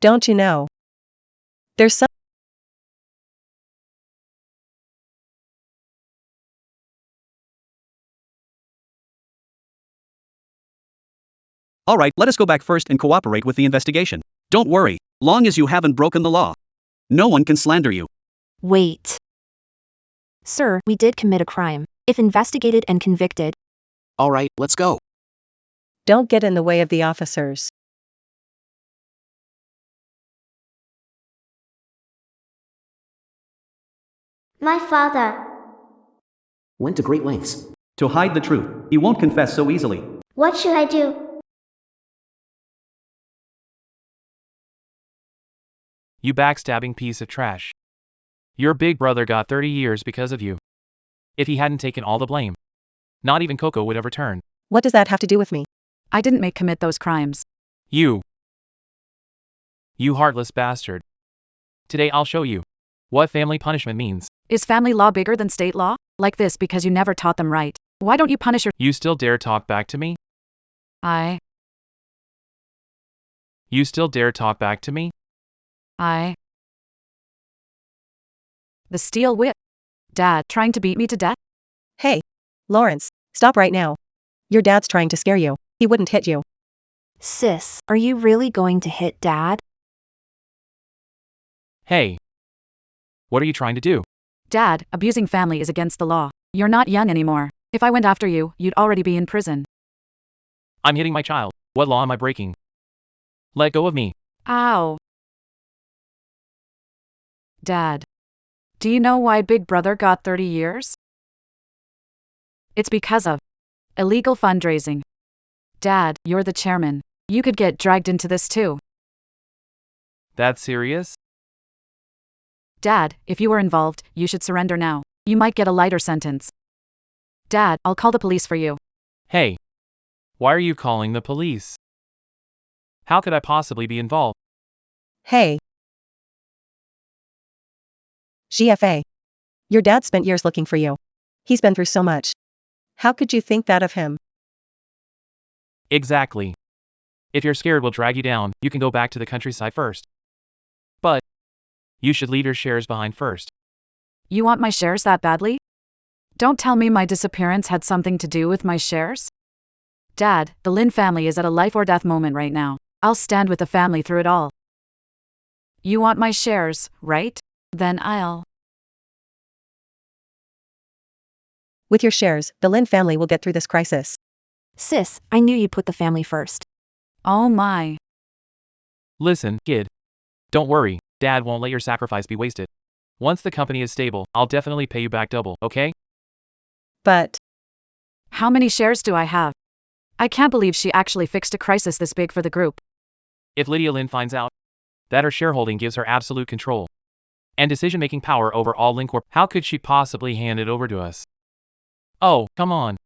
Don't you know? There's some. Alright, let us go back first and cooperate with the investigation. Don't worry, long as you haven't broken the law. No one can slander you. Wait. Sir, we did commit a crime. If investigated and convicted, All right, let's go. Don't get in the way of the officers. My father. Went to great lengths. To hide the truth, he won't confess so easily. What should I do? You backstabbing piece of trash. Your big brother got 30 years because of you. If he hadn't taken all the blame, not even Coco would have returned. What does that have to do with me? I didn't make commit those crimes. You heartless bastard. Today I'll show you what family punishment means. Is family law bigger than state law? Like this because you never taught them right. Why don't you punish your... You still dare talk back to me? You still dare talk back to me? The steel whip. Dad, trying to beat me to death? Hey, Lawrence, stop right now. Your dad's trying to scare you. He wouldn't hit you. sis, are you really going to hit Dad? Hey. What are you trying to do? Dad, abusing family is against the law. You're not young anymore. If I went after you, you'd already be in prison. I'm hitting my child. What law am I breaking? Let go of me. Ow. Dad. Do you know why Big Brother got 30 years? It's because of illegal fundraising. Dad, you're the chairman. You could get dragged into this too. That's serious? Dad, if you were involved, you should surrender now. You might get a lighter sentence. Dad, I'll call the police for you. Hey. Why are you calling the police? How could I possibly be involved? Hey. GFA. Your dad spent years looking for you. He's been through so much. How could you think that of him? Exactly. If you're scared we'll drag you down, you can go back to the countryside first. But you should leave your shares behind first. You want my shares that badly? Don't tell me my disappearance had something to do with my shares? Dad, the Lin family is at a life or death moment right now. I'll stand with the family through it all. You want my shares, right? Then I'll... With your shares, the Lin family will get through this crisis. Sis, I knew you'd put the family first. Oh my. Listen, kid. Don't worry, Dad won't let your sacrifice be wasted. Once the company is stable, I'll definitely pay you back double, okay? But How many shares do I have? I can't believe she actually fixed a crisis this big for the group. If Lydia Lin finds out that her shareholding gives her absolute control and decision-making power over all Lin Corp, how could she possibly hand it over to us? Oh, come on.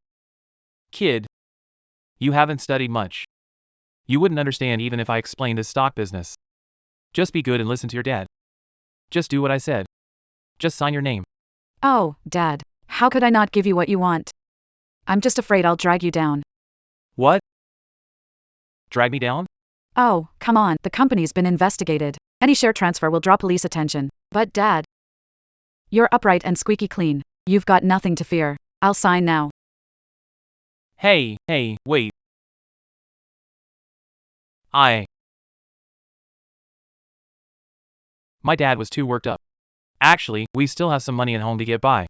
Kid. You haven't studied much. You wouldn't understand even if I explained this stock business. Just be good and listen to your dad. Just do what I said. Just sign your name. Oh, Dad, how could I not give you what you want? I'm just afraid I'll drag you down. What? Drag me down? Oh, come on, the company's been investigated. Any share transfer will draw police attention. But Dad, you're upright and squeaky clean. You've got nothing to fear. I'll sign now. Hey, wait. My dad was too worked up. Actually, we still have some money at home to get by.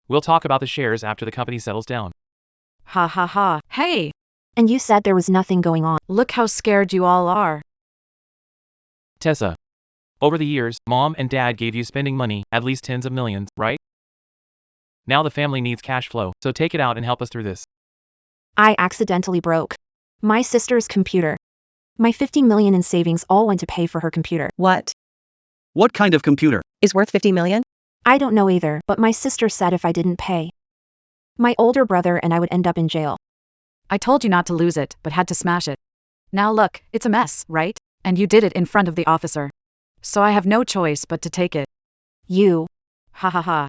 We'll talk about the shares after the company settles down. Ha ha ha. Hey, And you said there was nothing going on. look how scared you all are. Tessa. Over the years, Mom and Dad gave you spending money, at least tens of millions, right? Now the family needs cash flow, so take it out and help us through this. I accidentally broke my sister's computer. My 50 million in savings all went to pay for her computer. What? What kind of computer? Is worth 50 million? I don't know either, but my sister said if I didn't pay, my older brother and I would end up in jail. I told you not to lose it, but had to smash it. Now look, it's a mess, right? And you did it in front of the officer. So I have no choice but to take it. You. Ha ha ha.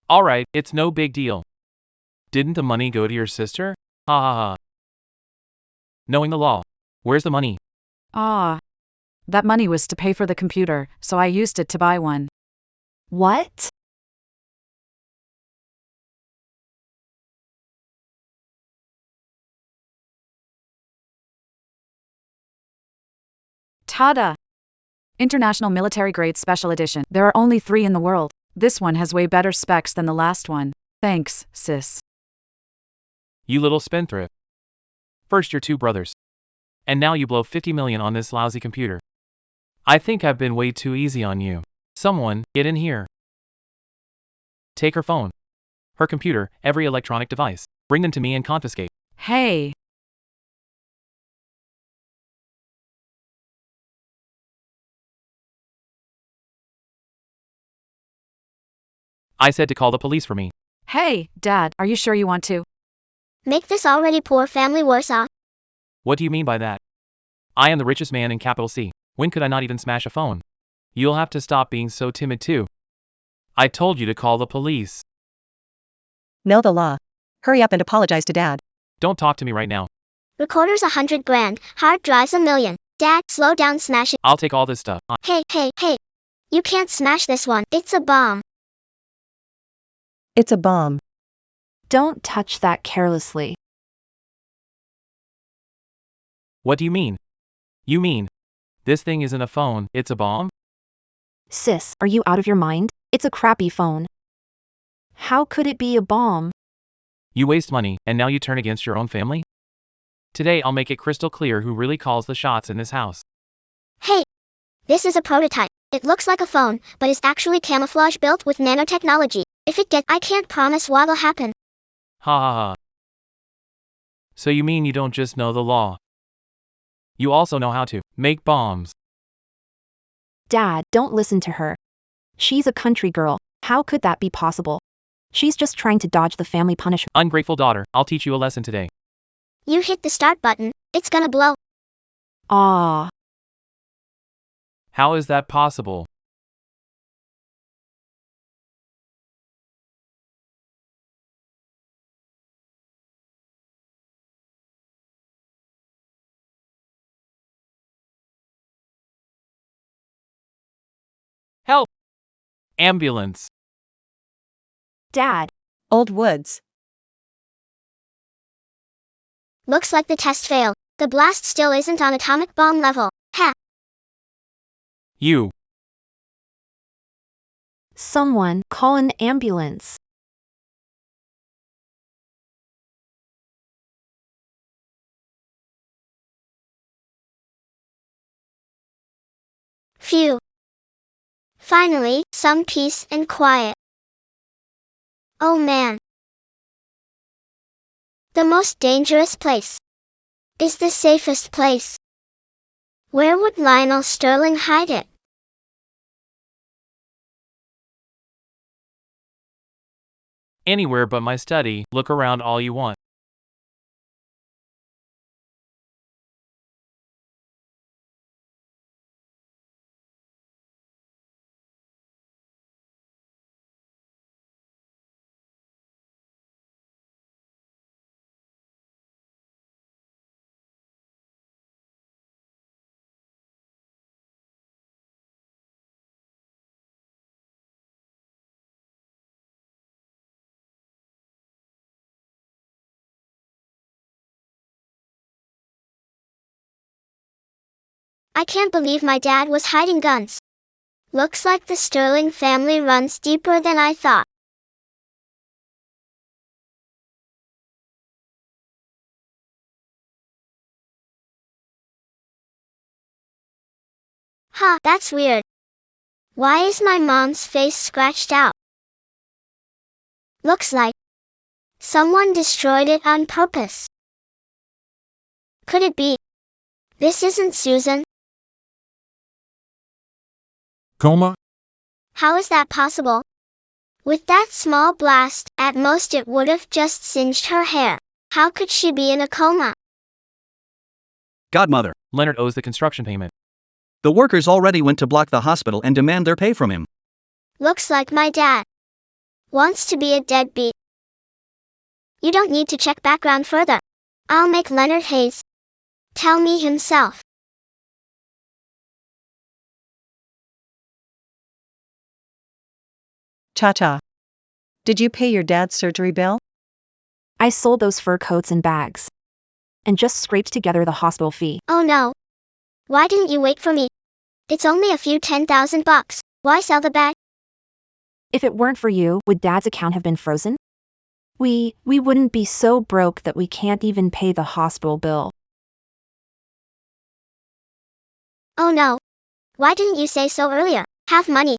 Alright, it's no big deal. Didn't the money go to your sister? Ha ha ha. Knowing the law. Where's the money? Ah. That money was to pay for the computer, so I used it to buy one. What? Tada! International Military Grade Special Edition. There are only 3 in the world. This one has way better specs than the last one. Thanks, sis. You little spendthrift. First your 2 brothers. And now you blow 50 million on this lousy computer. I think I've been way too easy on you. Someone, get in here. Take her phone, her computer, every electronic device. Bring them to me and confiscate. Hey! I said to call the police for me. Hey, Dad, are you sure you want to? Make this already poor family worse off. What do you mean by that? I am the richest man in capital C. When could I not even smash a phone? You'll have to stop being so timid too. I told you to call the police. Know the law. Hurry up and apologize to Dad. Don't talk to me right now. Recorder's 100 grand, hard drive's $1 million. Dad, slow down, smash it. I'll take all this stuff. Hey, hey, hey. You can't smash this one, it's a bomb. It's a bomb. Don't touch that carelessly. What do you mean? You mean, this thing isn't a phone, it's a bomb? Sis, are you out of your mind? It's a crappy phone. How could it be a bomb? You waste money, and now you turn against your own family? Today I'll make it crystal clear who really calls the shots in this house. Hey. This is a prototype. It looks like a phone, but is actually camouflage built with nanotechnology. If it gets, I can't promise what'll happen. Ha ha ha. So you mean you don't just know the law? You also know how to make bombs. Dad, don't listen to her. She's a country girl. How could that be possible? She's just trying to dodge the family punishment. Ungrateful daughter, I'll teach you a lesson today. You hit the start button, it's gonna blow. Ah. How is that possible? Help! Ambulance. Dad. Old woods. Looks like the test failed. The blast still isn't on atomic bomb level. Ha! You. Someone, call an ambulance. Phew. Finally, some peace and quiet. Oh man. The most dangerous place is the safest place. Where would Lionel Sterling hide it? Anywhere but my study, look around all you want. I can't believe my dad was hiding guns. Looks like the Sterling family runs deeper than I thought. Huh, that's weird. Why is my mom's face scratched out? Looks like someone destroyed it on purpose. Could it be? This isn't Susan. Coma? How is that possible? With that small blast, at most it would have just singed her hair. How could she be in a coma? Godmother. Leonard owes the construction payment. The workers already went to block the hospital and demand their pay from him. Looks like my dad wants to be a deadbeat. You don't need to check background further. I'll make Leonard Hayes tell me himself. Cha-cha. Did you pay your dad's surgery bill? I sold those fur coats and bags. And just scraped together the hospital fee. Oh no. Why didn't you wait for me? It's only a few $10,000. Why sell the bag? If it weren't for you, would Dad's account have been frozen? We wouldn't be so broke that we can't even pay the hospital bill. Oh no. Why didn't you say so earlier? Have money.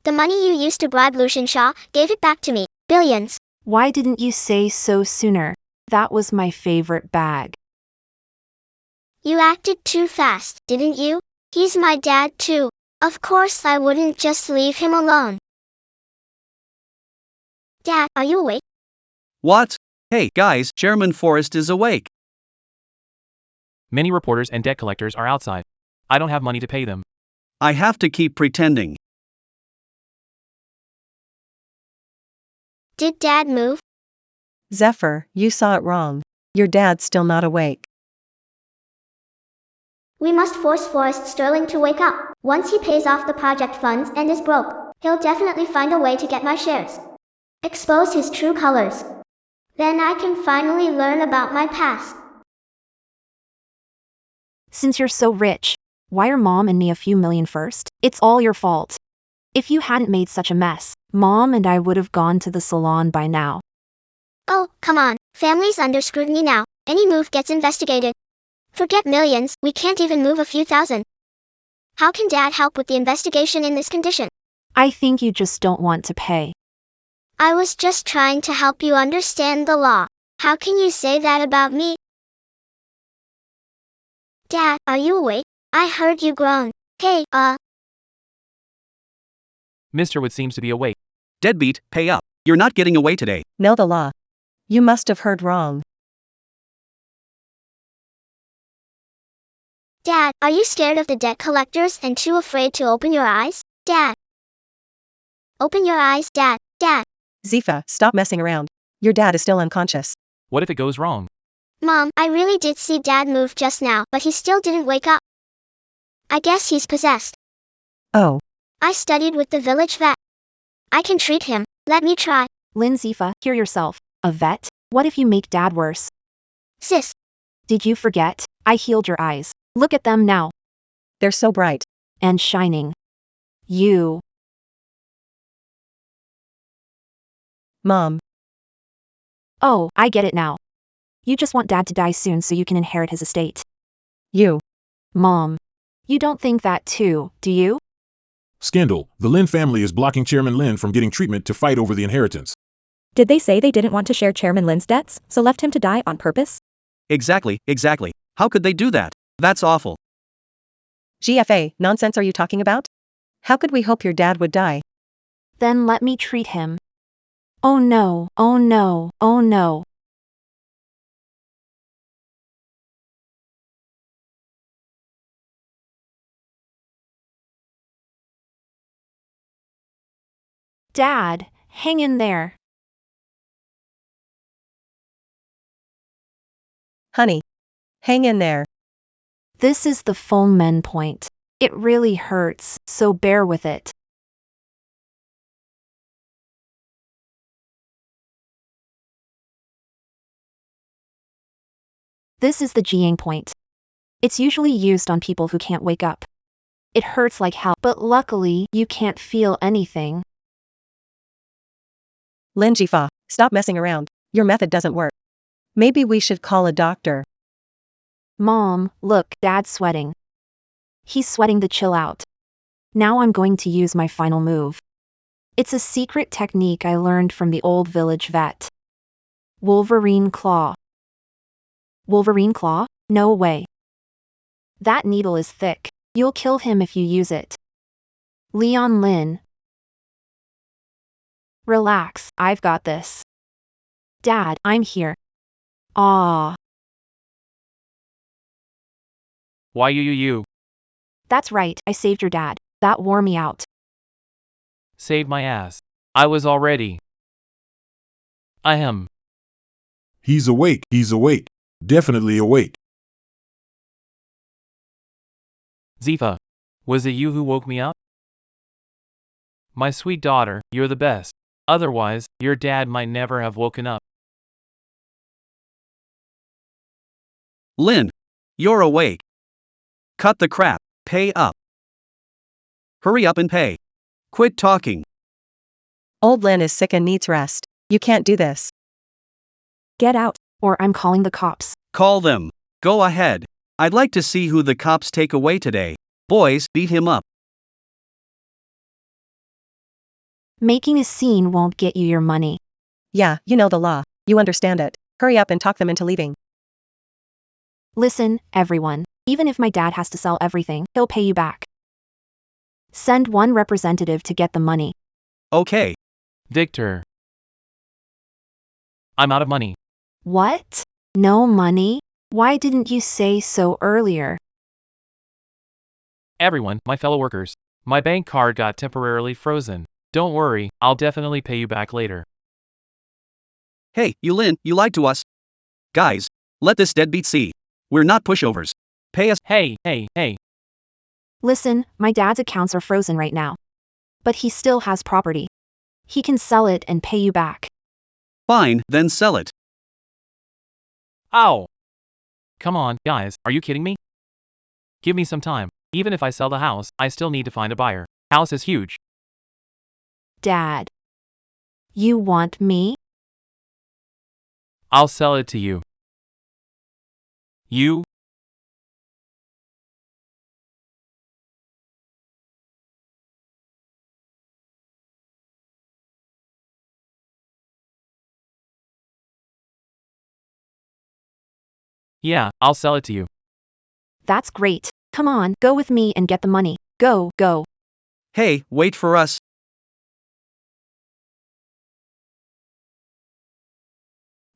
The money you used to bribe Lucian Shaw, gave it back to me. Billions. Why didn't you say so sooner? That was my favorite bag. You acted too fast, didn't you? He's my dad too. Of course I wouldn't just leave him alone. Dad, are you awake? What? Hey, guys, Chairman Forrest is awake. Many reporters and debt collectors are outside. I don't have money to pay them. I have to keep pretending. Did Dad move? Zephyr, you saw it wrong. Your dad's still not awake. We must force Forrest Sterling to wake up. Once he pays off the project funds and is broke, he'll definitely find a way to get my shares. Expose his true colors. Then I can finally learn about my past. Since you're so rich, wire Mom and me a few million first? It's all your fault. If you hadn't made such a mess, Mom and I would have gone to the salon by now. Oh, come on. Family's under scrutiny now. Any move gets investigated. Forget millions, we can't even move a few thousand. How can Dad help with the investigation in this condition? I think you just don't want to pay. I was just trying to help you understand the law. How can you say that about me? Dad, are you awake? I heard you groan. Hey, Mr. Wood seems to be awake. Deadbeat, pay up. You're not getting away today. Know the law. You must have heard wrong. Dad, are you scared of the debt collectors and too afraid to open your eyes? Dad. Open your eyes, Dad, Dad. Zifa, stop messing around. Your dad is still unconscious. What if it goes wrong? Mom, I really did see Dad move just now, but he still didn't wake up. I guess he's possessed. Oh. I studied with the village vet. I can treat him. Let me try. Lynn, Zifa, hear yourself. A vet? What if you make Dad worse? Sis. Did you forget? I healed your eyes. Look at them now. They're so bright. And shining. You. Mom. Oh, I get it now. You just want Dad to die soon so you can inherit his estate. You. Mom. You don't think that too, do you? Scandal. The Lin family is blocking Chairman Lin from getting treatment to fight over the inheritance. Did they say they didn't want to share Chairman Lin's debts, so left him to die on purpose? Exactly. How could they do that? That's awful. GFA, nonsense are you talking about? How could we hope your dad would die? Then let me treat him. Oh no, oh no, oh no. Dad, hang in there. Honey. Hang in there. This is the full men point. It really hurts, so bear with it. This is the Jiang point. It's usually used on people who can't wake up. It hurts like hell, but luckily, you can't feel anything. Lin Jifa, stop messing around. Your method doesn't work. Maybe we should call a doctor. Mom, look, Dad's sweating. He's sweating the chill out. Now I'm going to use my final move. It's a secret technique I learned from the old village vet. Wolverine Claw. Wolverine Claw? No way. That needle is thick. You'll kill him if you use it. Leon Lin. Relax, I've got this. Dad, I'm here. Ah. Why you? That's right, I saved your dad. That wore me out. Saved my ass. I was already. Ahem. He's awake, he's awake. Definitely awake. Zifa. Was it you who woke me up? My sweet daughter, you're the best. Otherwise, your dad might never have woken up. Lin, you're awake. Cut the crap, pay up. Hurry up and pay. Quit talking. Old Lin is sick and needs rest. You can't do this. Get out. Or I'm calling the cops. Call them. Go ahead. I'd like to see who the cops take away today. Boys, beat him up. Making a scene won't get you your money. Yeah, you know the law. You understand it. Hurry up and talk them into leaving. Listen, everyone. Even if my dad has to sell everything, he'll pay you back. Send one representative to get the money. Okay. Victor. I'm out of money. What? No money? Why didn't you say so earlier? Everyone, my fellow workers. My bank card got temporarily frozen. Don't worry, I'll definitely pay you back later. Hey, you Lin, you lied to us. Guys, let this deadbeat see. We're not pushovers. Pay us. Hey. Listen, my dad's accounts are frozen right now. But he still has property. He can sell it and pay you back. Fine, then sell it. Ow! Come on, guys, are you kidding me? Give me some time. Even if I sell the house, I still need to find a buyer. House is huge. Dad. You want me? I'll sell it to you. You? Yeah, I'll sell it to you. That's great. Come on, go with me and get the money. Go. Hey, wait for us.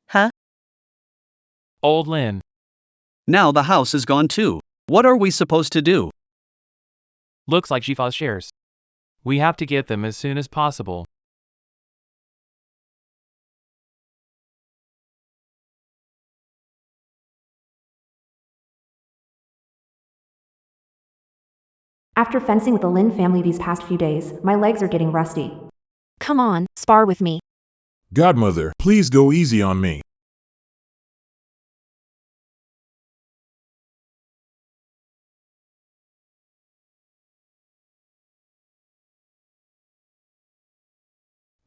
Huh? Old Lin. Now the house is gone too. What are we supposed to do? Looks like Jifa's shares. We have to get them as soon as possible. After fencing with the Lin family these past few days, my legs are getting rusty. Come on, spar with me. Godmother, please go easy on me.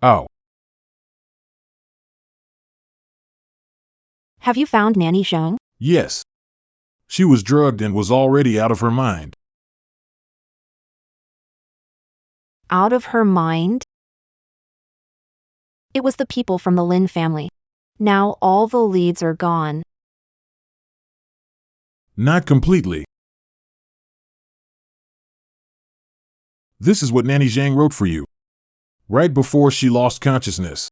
Ow. Have you found Nanny Zhang? Yes. She was drugged and was already out of her mind. Out of her mind? It was the people from the Lin family. Now all the leads are gone. Not completely. This is what Nanny Zhang wrote for you. Right before she lost consciousness.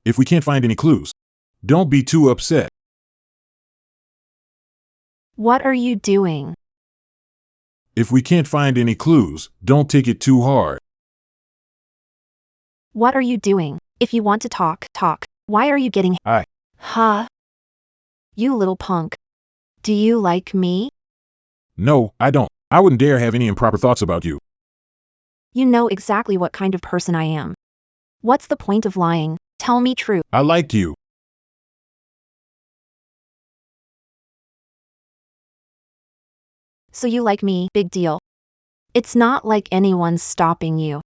If we can't find any clues, don't be too upset. What are you doing? If we can't find any clues, don't take it too hard. What are you doing? If you want to talk. Why are you getting... Aye. Huh? You little punk. Do you like me? No, I don't. I wouldn't dare have any improper thoughts about you. You know exactly what kind of person I am. What's the point of lying? Tell me true. I liked you. So you like me, big deal. It's not like anyone's stopping you.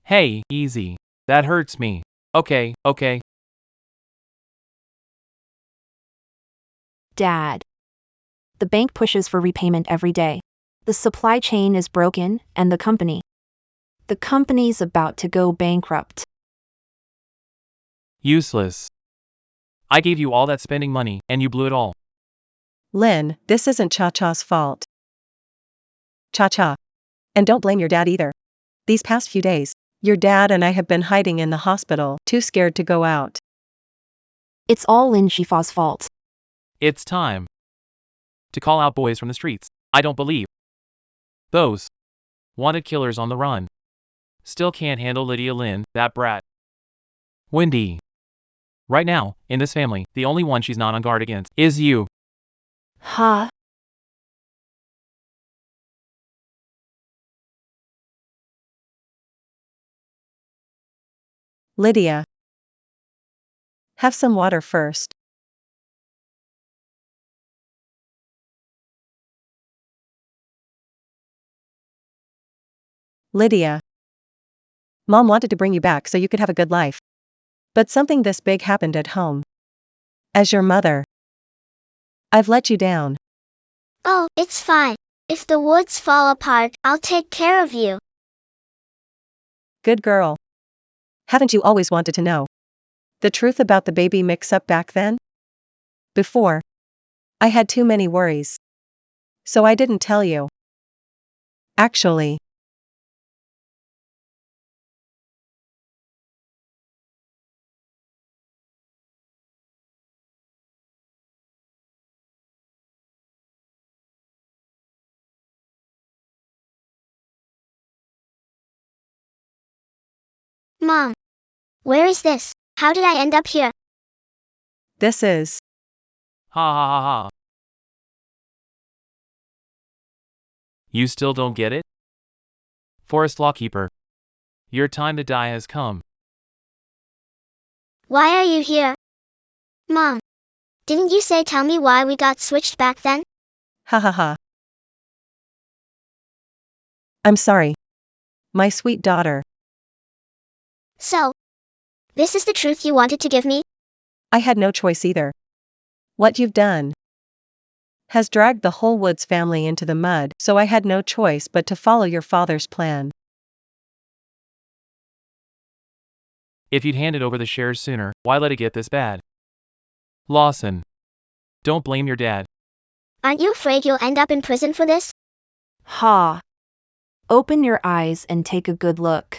Hey, easy. That hurts me. Okay. Dad. The bank pushes for repayment every day. The supply chain is broken, and the company's about to go bankrupt. Useless. I gave you all that spending money, and you blew it all. Lynn, this isn't Cha-Cha's fault. Cha-Cha. And don't blame your dad either. These past few days, your dad and I have been hiding in the hospital, too scared to go out. It's all Lin Shifa's fault. It's time to call out boys from the streets. I don't believe those wanted killers on the run still can't handle Lydia Lynn, that brat. Wendy. Right now, in this family, the only one she's not on guard against is you. Huh? Lydia. Have some water first. Lydia. Mom wanted to bring you back so you could have a good life. But something this big happened at home. As your mother, I've let you down. Oh, it's fine. If the woods fall apart, I'll take care of you. Good girl. Haven't you always wanted to know the truth about the baby mix-up back then? Before, I had too many worries. So I didn't tell you. Actually, Mom. Where is this? How did I end up here? this is Ha. You still don't get it? Forest Lawkeeper. Your time to die has come. Why are you here? Mom. Didn't you say tell me why we got switched back then? ha ha ha. I'm sorry. My sweet daughter. So, this is the truth you wanted to give me? I had no choice either. What you've done has dragged the whole Woods family into the mud, so I had no choice but to follow your father's plan. If you'd handed over the shares sooner, why let it get this bad? Lawson. Don't blame your dad. Aren't you afraid you'll end up in prison for this? Ha. Open your eyes and take a good look.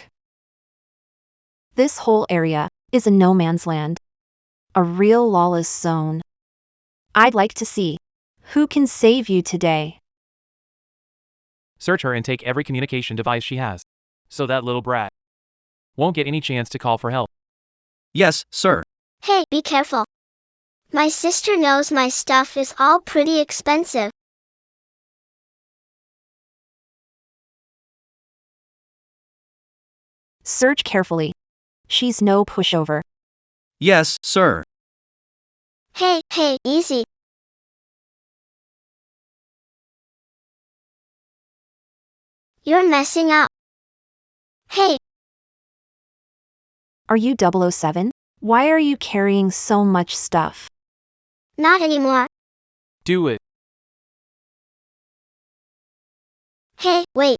This whole area is a no man's land. A real lawless zone. I'd like to see who can save you today. Search her and take every communication device she has, so that little brat won't get any chance to call for help. Yes, sir. Hey, be careful. My sister knows my stuff is all pretty expensive. Search carefully. She's no pushover. Yes, sir. Hey, easy. You're messing up. Hey, Are you 007? Why are you carrying so much stuff? not anymore. Do it. Hey, wait.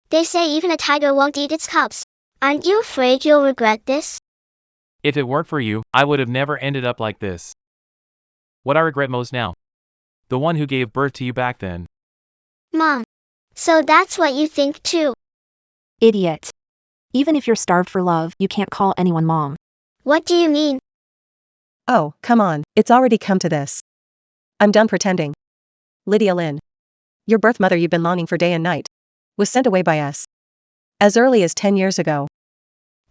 They say even a tiger won't eat its cubs. Aren't you afraid you'll regret this? If it weren't for you, I would have never ended up like this. What I regret most now. The one who gave birth to you back then. Mom. So that's what you think too. Idiot. Even if you're starved for love, you can't call anyone mom. What do you mean? Oh, come on, it's already come to this. I'm done pretending. Lydia Lynn. Your birth mother you've been longing for day and night was sent away by us. As early as 10 years ago.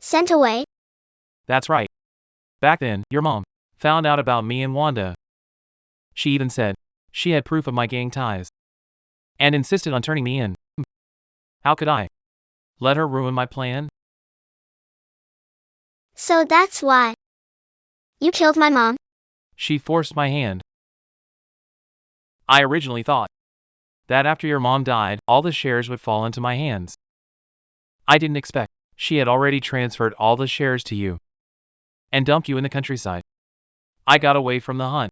Sent away? That's right. Back then, your mom found out about me and Wanda. She even said she had proof of my gang ties and insisted on turning me in. How could I let her ruin my plan? So that's why you killed my mom? She forced my hand. I originally thought that after your mom died, all the shares would fall into my hands. I didn't expect she had already transferred all the shares to you and dumped you in the countryside. I got away from the hunt.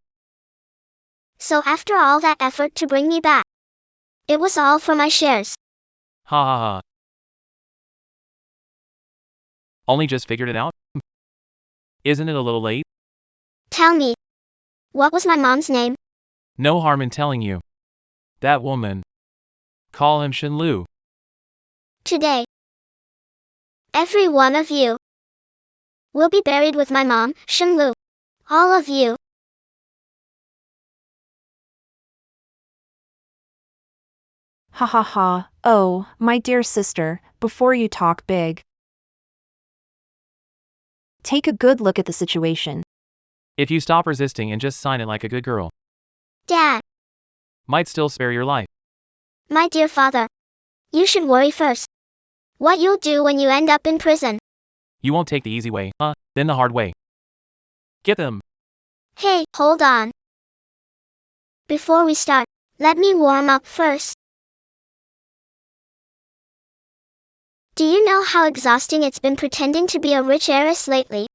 So after all that effort to bring me back, it was all for my shares. Ha ha ha. Only just figured it out? Isn't it a little late? Tell me, what was my mom's name? No harm in telling you. That woman. Call him Shinlu. Today, every one of you will be buried with my mom, Shinlu. All of you. Ha ha ha. Oh, my dear sister, before you talk big, take a good look at the situation. If you stop resisting and just sign it like a good girl, Dad, might still spare your life. my dear father, you should worry first. What you'll do when you end up in prison. You won't take the easy way, huh? Then the hard way. Get them. Hey, hold on. Before we start, let me warm up first. Do you know how exhausting it's been pretending to be a rich heiress lately?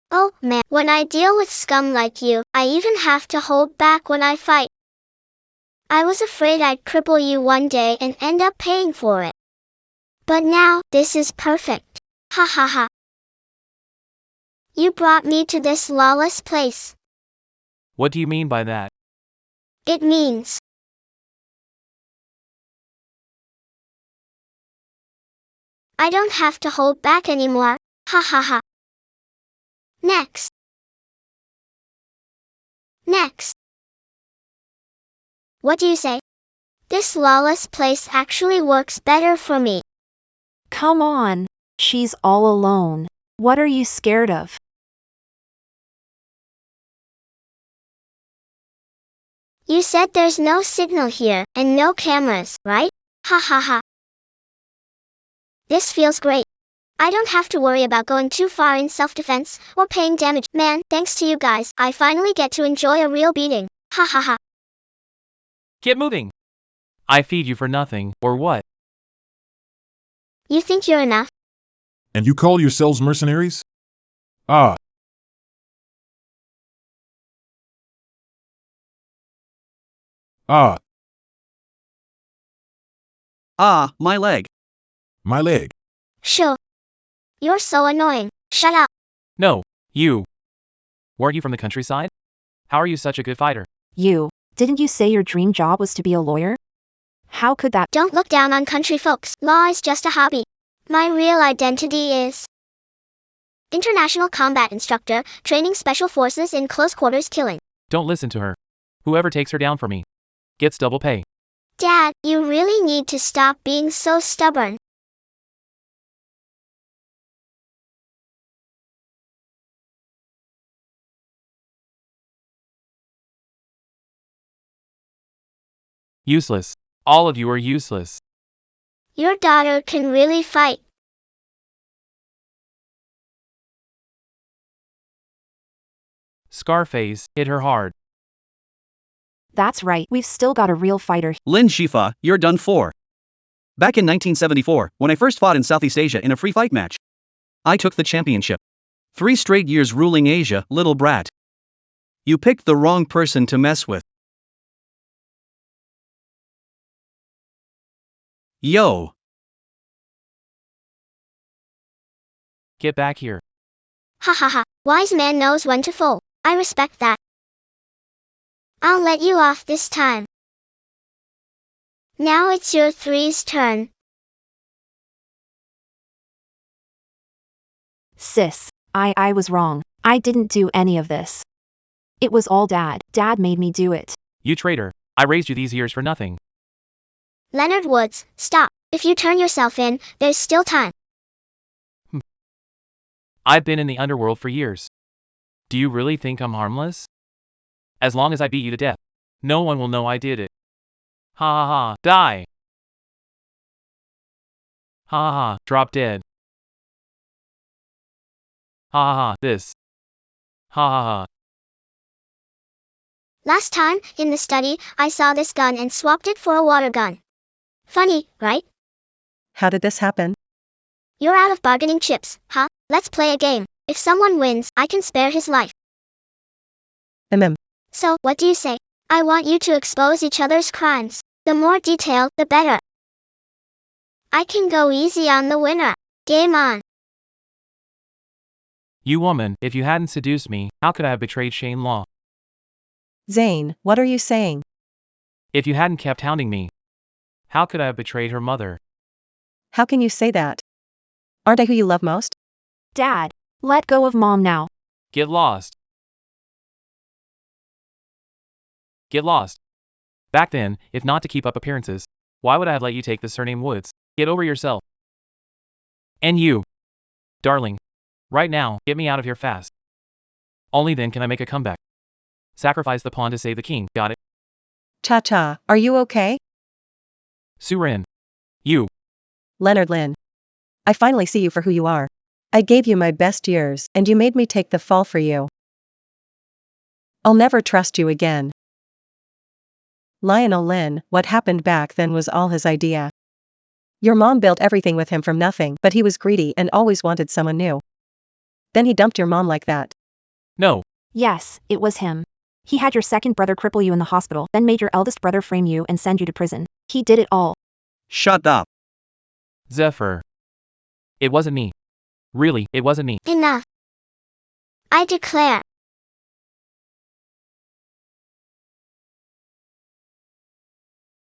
Oh man, when I deal with scum like you, I even have to hold back when I fight. I was afraid I'd cripple you one day and end up paying for it. But now, this is perfect. Ha ha ha. You brought me to this lawless place. What do you mean by that? It means I don't have to hold back anymore. Ha ha ha. Next. Next. What do you say? This lawless place actually works better for me. Come on. She's all alone. What are you scared of? You said there's no signal here and no cameras, right? Ha ha ha. This feels great. I don't have to worry about going too far in self-defense or paying damage. Man, thanks to you guys, I finally get to enjoy a real beating. Ha ha ha. Get moving! I feed you for nothing, or what? You think you're enough? And you call yourselves mercenaries? Ah. Ah, Ah, my leg. my leg. Sure. You're so annoying. Shut up. No, you. Weren't you from the countryside? How are you such a good fighter? You. Didn't you say your dream job was to be a lawyer? How could that? Don't look down on country folks. Law is just a hobby. My real identity is international combat instructor, training special forces in close quarters killing. Don't listen to her. Whoever takes her down for me gets double pay. Dad, you really need to stop being so stubborn. Useless. All of you are useless. Your daughter can really fight. Scarface hit her hard. That's right. We've still got a real fighter. Lin Shifa, you're done for. Back in 1974, when I first fought in Southeast Asia in a free fight match, I took the championship. 3 straight years ruling Asia, little brat. You picked the wrong person to mess with. Yo. Get back here. Ha ha ha. Wise man knows when to fold. I respect that. I'll let you off this time. Now it's your three's turn. Sis, I was wrong. I didn't do any of this. It was all Dad. Dad made me do it. You traitor. I raised you these years for nothing. Leonard Woods, stop. If you turn yourself in, there's still time. I've been in the underworld for years. Do you really think I'm harmless? As long as I beat you to death, no one will know I did it. Ha ha ha, die! Ha ha ha, drop dead. Ha ha ha, this. Ha ha ha. Last time, in the study, I saw this gun and swapped it for a water gun. Funny, right? How did this happen? You're out of bargaining chips, huh? Let's play a game. If someone wins, I can spare his life. So, what do you say? I want you to expose each other's crimes. The more detail, the better. I can go easy on the winner. Game on. You woman, if you hadn't seduced me, how could I have betrayed Shane Law? Zane, what are you saying? If you hadn't kept hounding me, how could I have betrayed her mother? How can you say that? Aren't I who you love most? Dad, let go of Mom now. Get lost. Get lost. Back then, if not to keep up appearances, why would I have let you take the surname Woods? Get over yourself. And you. Darling. Right now, get me out of here fast. Only then can I make a comeback. Sacrifice the pawn to save the king, got it? Cha-cha, are you okay? Surin. You. Leonard Lynn. I finally see you for who you are. I gave you my best years, and you made me take the fall for you. I'll never trust you again. Lionel Lynn, what happened back then was all his idea. Your mom built everything with him from nothing, but he was greedy and always wanted someone new. Then he dumped your mom like that. No. Yes, it was him. He had your second brother cripple you in the hospital, then made your eldest brother frame you and send you to prison. He did it all. Shut up. Zephyr. It wasn't me. Really, it wasn't me. Enough. I declare.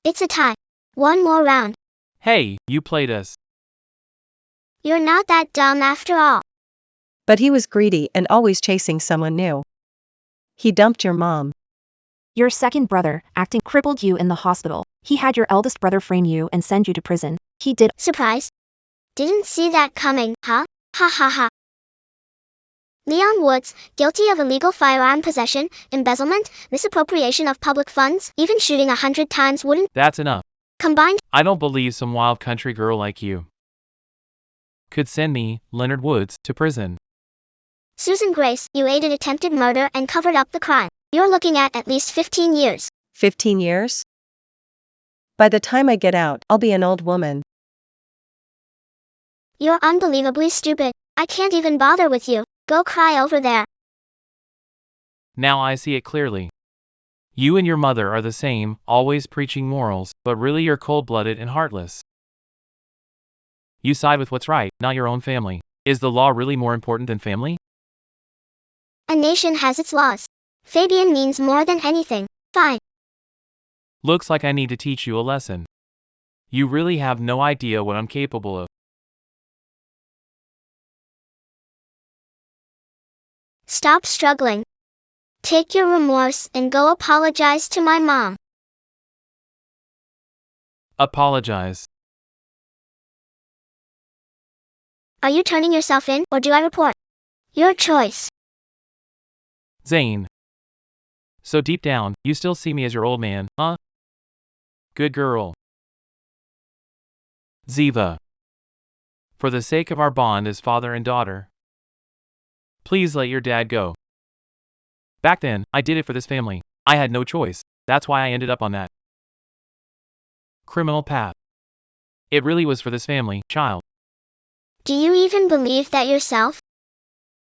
It's a tie. One more round. Hey, you played us. You're not that dumb after all. But he was greedy and always chasing someone new. He dumped your mom. Your second brother, acting crippled you in the hospital. He had your eldest brother frame you and send you to prison. He did. Surprise. Didn't see that coming, huh? Ha ha ha. Leon Woods, guilty of illegal firearm possession, embezzlement, misappropriation of public funds, even shooting 100 times wouldn't. That's enough. Combined. I don't believe some wild country girl like you could send me, Leonard Woods, to prison. Susan Grace, you aided attempted murder and covered up the crime. You're looking at least 15 years. 15 years? By the time I get out, I'll be an old woman. You're unbelievably stupid. I can't even bother with you. Go cry over there. Now I see it clearly. You and your mother are the same, always preaching morals, but really you're cold-blooded and heartless. You side with what's right, not your own family. Is the law really more important than family? A nation has its laws. Fabian means more than anything. Fine. Looks like I need to teach you a lesson. You really have no idea what I'm capable of. Stop struggling. Take your remorse and go apologize to my mom. Apologize. Are you turning yourself in, or do I report? Your choice. Zane. So deep down, you still see me as your old man, huh? Good girl. Ziva. For the sake of our bond as father and daughter, please let your dad go. Back then, I did it for this family. I had no choice. That's why I ended up on that criminal path. It really was for this family, child. Do you even believe that yourself?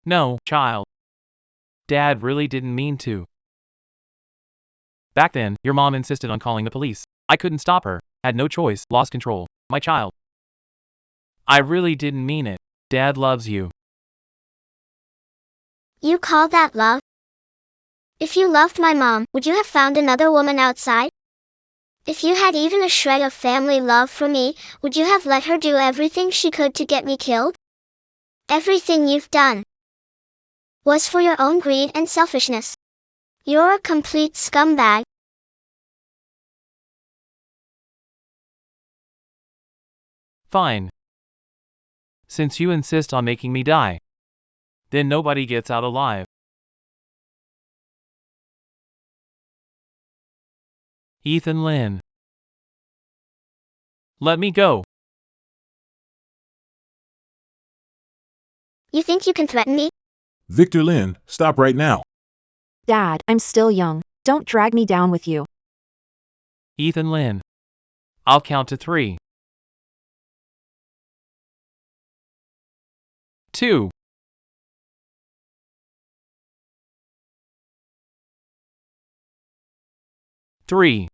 No, child. Dad really didn't mean to. Back then, your mom insisted on calling the police. I couldn't stop her. Had no choice. Lost control. My child. I really didn't mean it. Dad loves you. You call that love? If you loved my mom, would you have found another woman outside? If you had even a shred of family love for me, would you have let her do everything she could to get me killed? Everything you've done was for your own greed and selfishness. You're a complete scumbag. Fine. Since you insist on making me die, then nobody gets out alive. Ethan Lynn. Let me go. You think you can threaten me? Victor Lynn, stop right now. Dad, I'm still young. Don't drag me down with you. Ethan Lynn. I'll count to 3. 2. 3.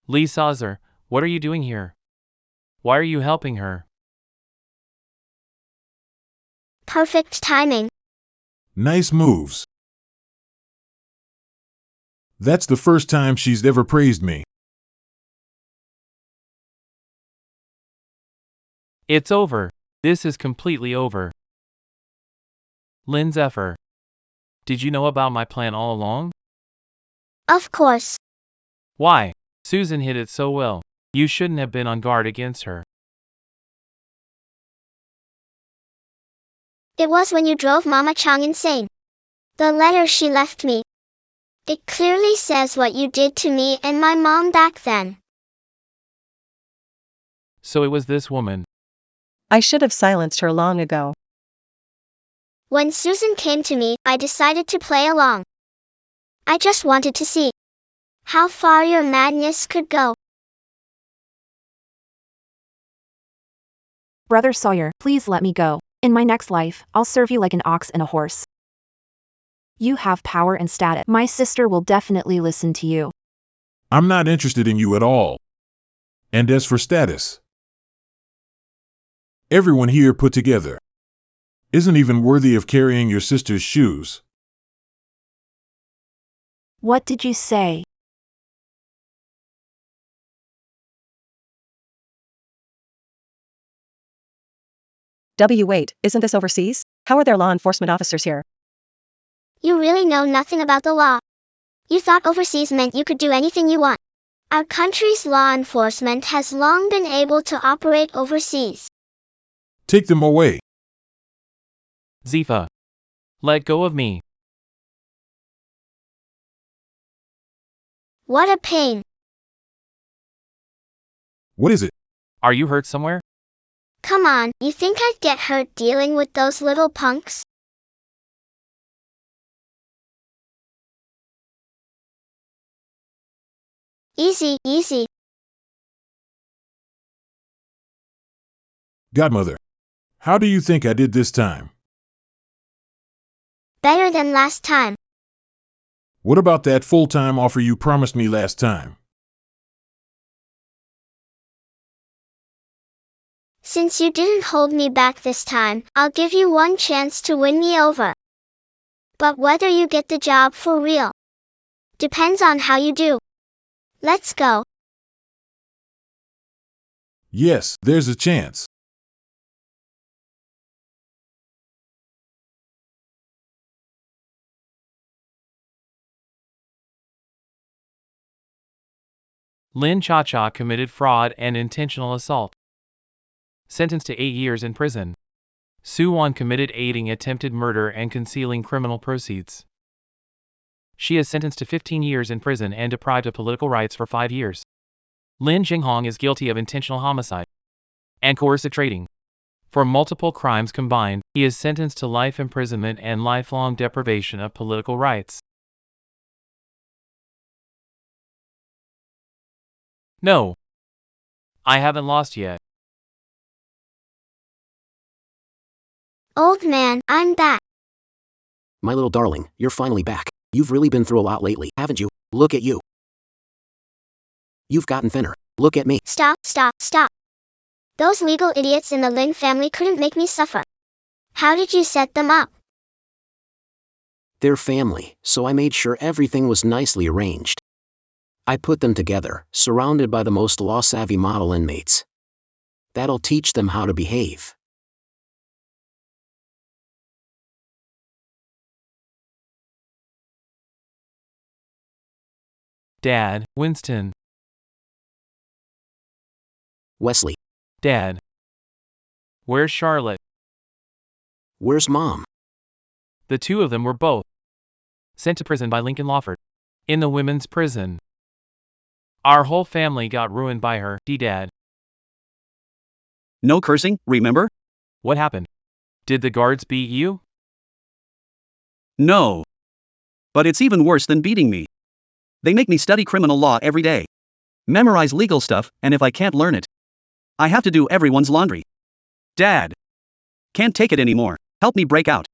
Lee Sauzer, what are you doing here? Why are you helping her? Perfect timing. Nice moves. That's the first time she's ever praised me. It's over. This is completely over. Lynn Zephyr. Did you know about my plan all along? Of course. Why? Susan hid it so well. You shouldn't have been on guard against her. It was when you drove Mama Chang insane. The letter she left me. It clearly says what you did to me and my mom back then. So it was this woman. I should have silenced her long ago. When Susan came to me, I decided to play along. I just wanted to see how far your madness could go. Brother Sawyer, please let me go. In my next life, I'll serve you like an ox and a horse. You have power and status. My sister will definitely listen to you. I'm not interested in you at all. And as for status, everyone here put together isn't even worthy of carrying your sister's shoes. What did you say? Wait, isn't this overseas? How are there law enforcement officers here? You really know nothing about the law. You thought overseas meant you could do anything you want. Our country's law enforcement has long been able to operate overseas. Take them away. Zifa. Let go of me. What a pain. What is it? Are you hurt somewhere? Come on, you think I'd get hurt dealing with those little punks? Easy, easy. Godmother, how do you think I did this time? Better than last time. What about that full-time offer you promised me last time? Since you didn't hold me back this time, I'll give you one chance to win me over. But whether you get the job for real depends on how you do. Let's go. Yes, there's a chance. Lin Cha-Cha committed fraud and intentional assault. Sentenced to 8 years in prison. Su Wan committed aiding attempted murder and concealing criminal proceeds. She is sentenced to 15 years in prison and deprived of political rights for 5 years. Lin Jinghong is guilty of intentional homicide and coercive trading. For multiple crimes combined, he is sentenced to life imprisonment and lifelong deprivation of political rights. No. I haven't lost yet. Old man, I'm back. My little darling, you're finally back. You've really been through a lot lately, haven't you? Look at you. You've gotten thinner. Look at me. Stop, stop, stop. Those legal idiots in the Lin family couldn't make me suffer. How did you set them up? They're family, so I made sure everything was nicely arranged. I put them together, surrounded by the most law-savvy model inmates. That'll teach them how to behave. Dad, Winston. Wesley. Dad. Where's Charlotte? Where's Mom? The two of them were both sent to prison by Lincoln Lawford. In the women's prison. Our whole family got ruined by her, Dad. No cursing, remember? What happened? Did the guards beat you? No. But it's even worse than beating me. They make me study criminal law every day. Memorize legal stuff, and if I can't learn it, I have to do everyone's laundry. Dad. Can't take it anymore. Help me break out.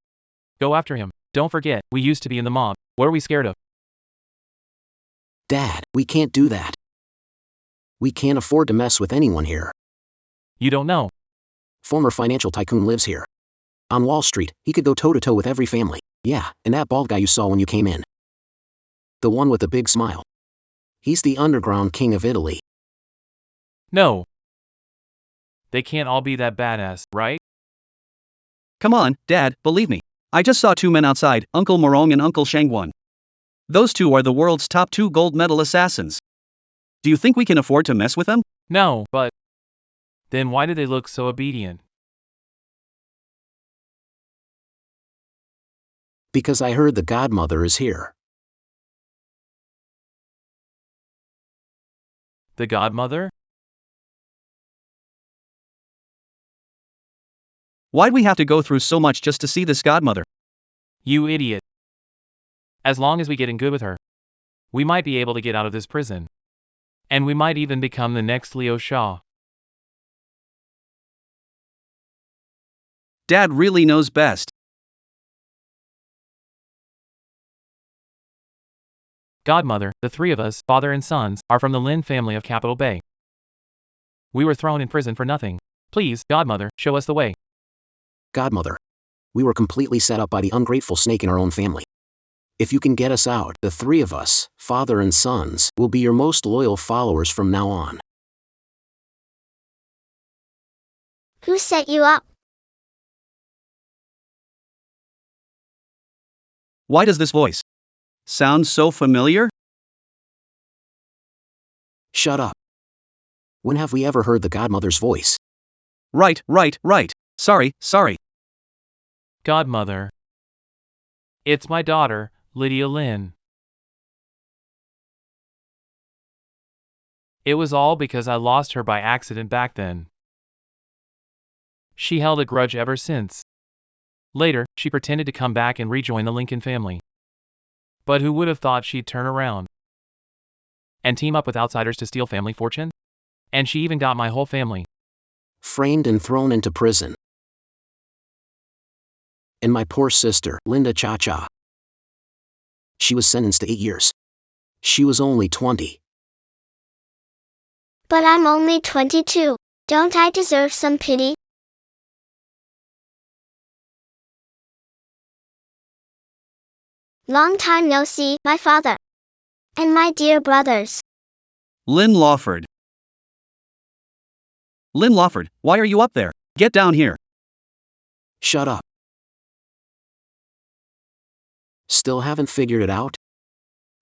Go after him. Don't forget, we used to be in the mob. What are we scared of? Dad, we can't do that. We can't afford to mess with anyone here. You don't know. Former financial tycoon lives here. On Wall Street, he could go toe-to-toe with every family. Yeah, and that bald guy you saw when you came in. The one with the big smile. He's the underground king of Italy. No. They can't all be that badass, right? Come on, Dad, believe me. I just saw two men outside, Uncle Morong and Uncle Shangwan. Those two are the world's top 2 gold medal assassins. Do you think we can afford to mess with them? No, but then why do they look so obedient? Because I heard the godmother is here. The godmother? Why'd we have to go through so much just to see this godmother? You idiot. As long as we get in good with her, we might be able to get out of this prison. And we might even become the next Leo Shaw. Dad really knows best. Godmother, the three of us, father and sons, are from the Lin family of Capital Bay. We were thrown in prison for nothing. Please, Godmother, show us the way. Godmother. We were completely set up by the ungrateful snake in our own family. If you can get us out, the three of us, father and sons, will be your most loyal followers from now on. Who set you up? Why does this voice sound so familiar? Shut up. When have we ever heard the godmother's voice? Right. Sorry. Godmother. It's my daughter, Lydia Lynn. It was all because I lost her by accident back then. She held a grudge ever since. Later, she pretended to come back and rejoin the Lincoln family. But who would have thought she'd turn around and team up with outsiders to steal family fortune? And she even got my whole family framed and thrown into prison. And my poor sister, Linda Cha-Cha. She was sentenced to 8 years. She was only 20. But I'm only 22. Don't I deserve some pity? Long time no see, my father. And my dear brothers. Lynn Lawford. Lynn Lawford, why are you up there? Get down here. Shut up. Still haven't figured it out?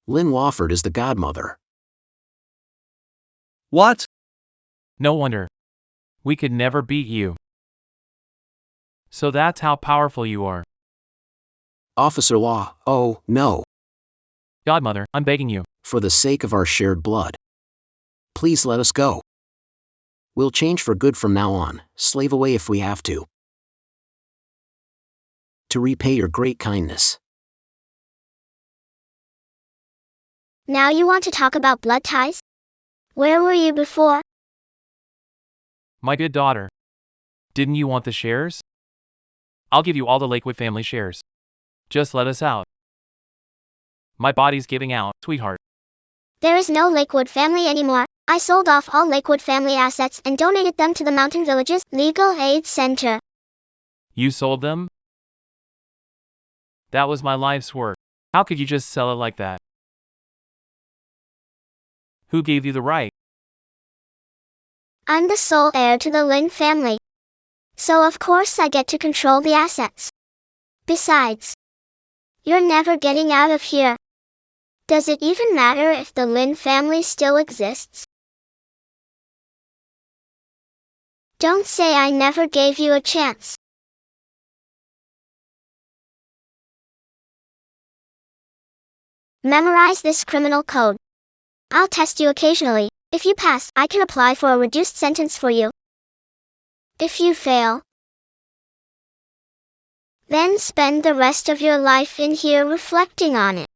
Lynn Lawford is the godmother. What? No wonder. We could never beat you. So that's how powerful you are. Officer Law, oh, no. Godmother, I'm begging you. For the sake of our shared blood. Please let us go. We'll change for good from now on, slave away if we have to. To repay your great kindness. Now you want to talk about blood ties? Where were you before? My good daughter. Didn't you want the shares? I'll give you all the Lakewood family shares. Just let us out. My body's giving out, sweetheart. There is no Lakewood family anymore. I sold off all Lakewood family assets and donated them to the Mountain Villages Legal Aid Center. You sold them? That was my life's work. How could you just sell it like that? Who gave you the right? I'm the sole heir to the Lin family. So of course I get to control the assets. Besides, you're never getting out of here. Does it even matter if the Lin family still exists? Don't say I never gave you a chance. Memorize this criminal code. I'll test you occasionally. If you pass, I can apply for a reduced sentence for you. If you fail, then spend the rest of your life in here reflecting on it.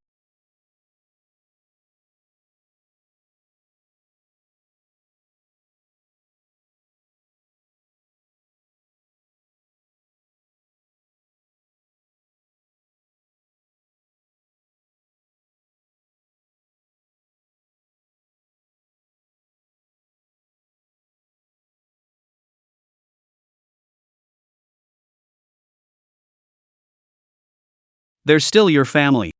They're still your family.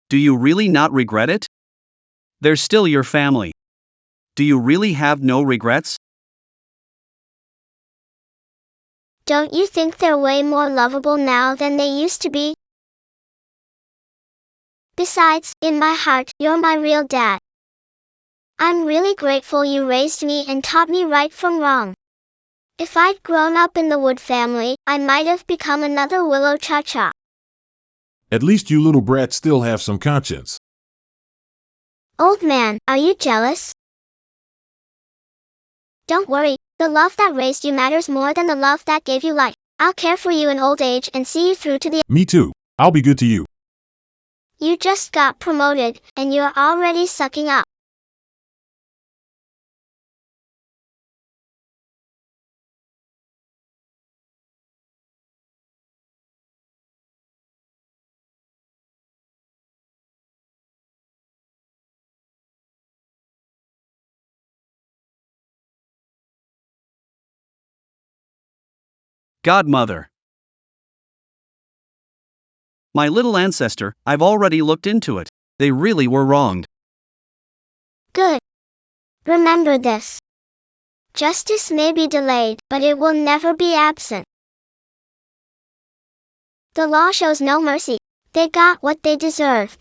Do you really not regret it? They're still your family. Do you really have no regrets? Don't you think they're way more lovable now than they used to be? Besides, in my heart, you're my real dad. I'm really grateful you raised me and taught me right from wrong. If I'd grown up in the Wood family, I might have become another Willow Cha-Cha. At least you little brats still have some conscience. Old man, are you jealous? Don't worry, the love that raised you matters more than the love that gave you life. I'll care for you in old age and see you through to the... Me too. I'll be good to you. You just got promoted, and you're already sucking up. Godmother. My little ancestor, I've already looked into it. They really were wronged. Good. Remember this. Justice may be delayed, but it will never be absent. The law shows no mercy. They got what they deserved.